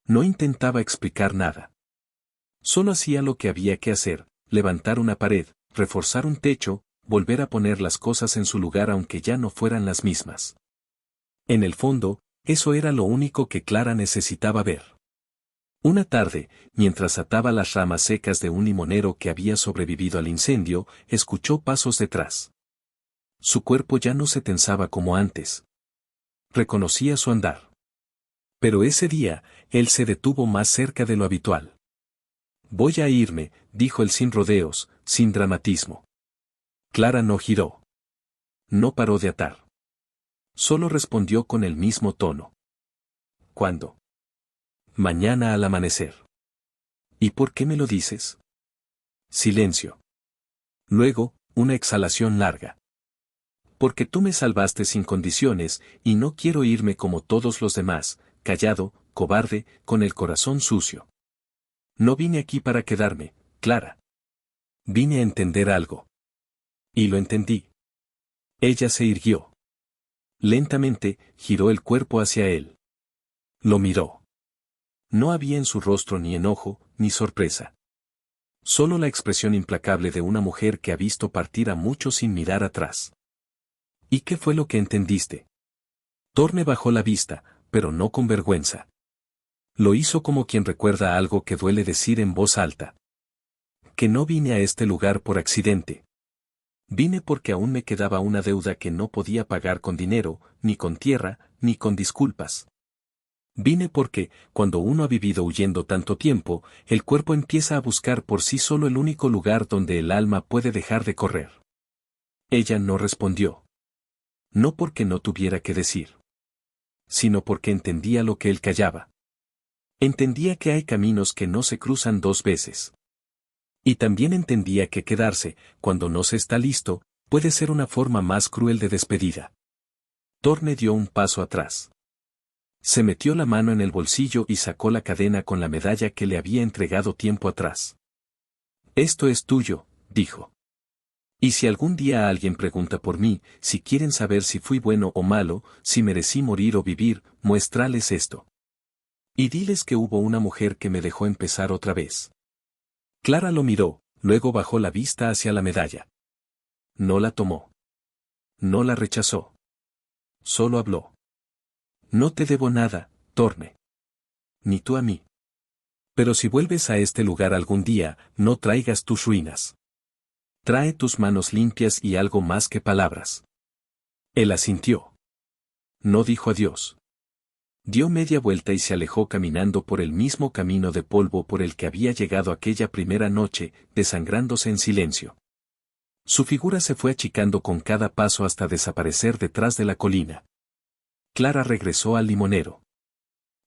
No intentaba explicar nada. Solo hacía lo que había que hacer, levantar una pared, reforzar un techo, volver a poner las cosas en su lugar aunque ya no fueran las mismas. En el fondo, eso era lo único que Clara necesitaba ver. Una tarde, mientras ataba las ramas secas de un limonero que había sobrevivido al incendio, escuchó pasos detrás. Su cuerpo ya no se tensaba como antes. Reconocía su andar. Pero ese día, él se detuvo más cerca de lo habitual. «Voy a irme», dijo él sin rodeos, sin dramatismo. Clara no giró. No paró de atar. Solo respondió con el mismo tono. «¿Cuándo?» «Mañana al amanecer». «¿Y por qué me lo dices?» Silencio. Luego, una exhalación larga. «Porque tú me salvaste sin condiciones, y no quiero irme como todos los demás, callado, cobarde, con el corazón sucio. No vine aquí para quedarme, Clara. Vine a entender algo. Y lo entendí». Ella se irguió. Lentamente, giró el cuerpo hacia él. Lo miró. No había en su rostro ni enojo, ni sorpresa. Solo la expresión implacable de una mujer que ha visto partir a muchos sin mirar atrás. «¿Y qué fue lo que entendiste?» Torne bajó la vista, pero no con vergüenza. Lo hizo como quien recuerda algo que duele decir en voz alta. «Que no vine a este lugar por accidente. Vine porque aún me quedaba una deuda que no podía pagar con dinero, ni con tierra, ni con disculpas. Vine porque, cuando uno ha vivido huyendo tanto tiempo, el cuerpo empieza a buscar por sí solo el único lugar donde el alma puede dejar de correr». Ella no respondió. No porque no tuviera que decir, sino porque entendía lo que él callaba. Entendía que hay caminos que no se cruzan 2 veces. Y también entendía que quedarse, cuando no se está listo, puede ser una forma más cruel de despedida. Torne dio un paso atrás. Se metió la mano en el bolsillo y sacó la cadena con la medalla que le había entregado tiempo atrás. «Esto es tuyo», dijo. «Y si algún día alguien pregunta por mí, si quieren saber si fui bueno o malo, si merecí morir o vivir, muéstrales esto. Y diles que hubo una mujer que me dejó empezar otra vez. Clara lo miró, luego bajó la vista hacia la medalla. No la tomó. No la rechazó. Solo habló. No te debo nada, Torne. Ni tú a mí. Pero si vuelves a este lugar algún día, no traigas tus ruinas. Trae tus manos limpias y algo más que palabras. Él asintió. No dijo adiós. Dio media vuelta y se alejó caminando por el mismo camino de polvo por el que había llegado aquella primera noche, desangrándose en silencio. Su figura se fue achicando con cada paso hasta desaparecer detrás de la colina. Clara regresó al limonero.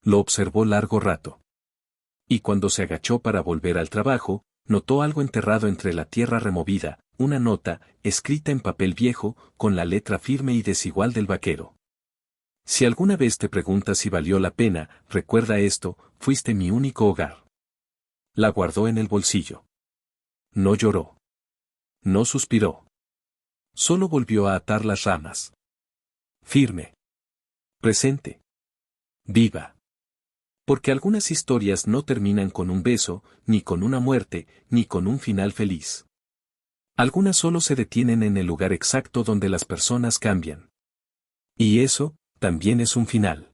Lo observó largo rato. Y cuando se agachó para volver al trabajo, notó algo enterrado entre la tierra removida, una nota, escrita en papel viejo, con la letra firme y desigual del vaquero. Si alguna vez te preguntas si valió la pena, recuerda esto, fuiste mi único hogar. La guardó en el bolsillo. No lloró. No suspiró. Solo volvió a atar las ramas. Firme. Presente. Viva. Porque algunas historias no terminan con un beso, ni con una muerte, ni con un final feliz. Algunas solo se detienen en el lugar exacto donde las personas cambian. Y eso, también es un final.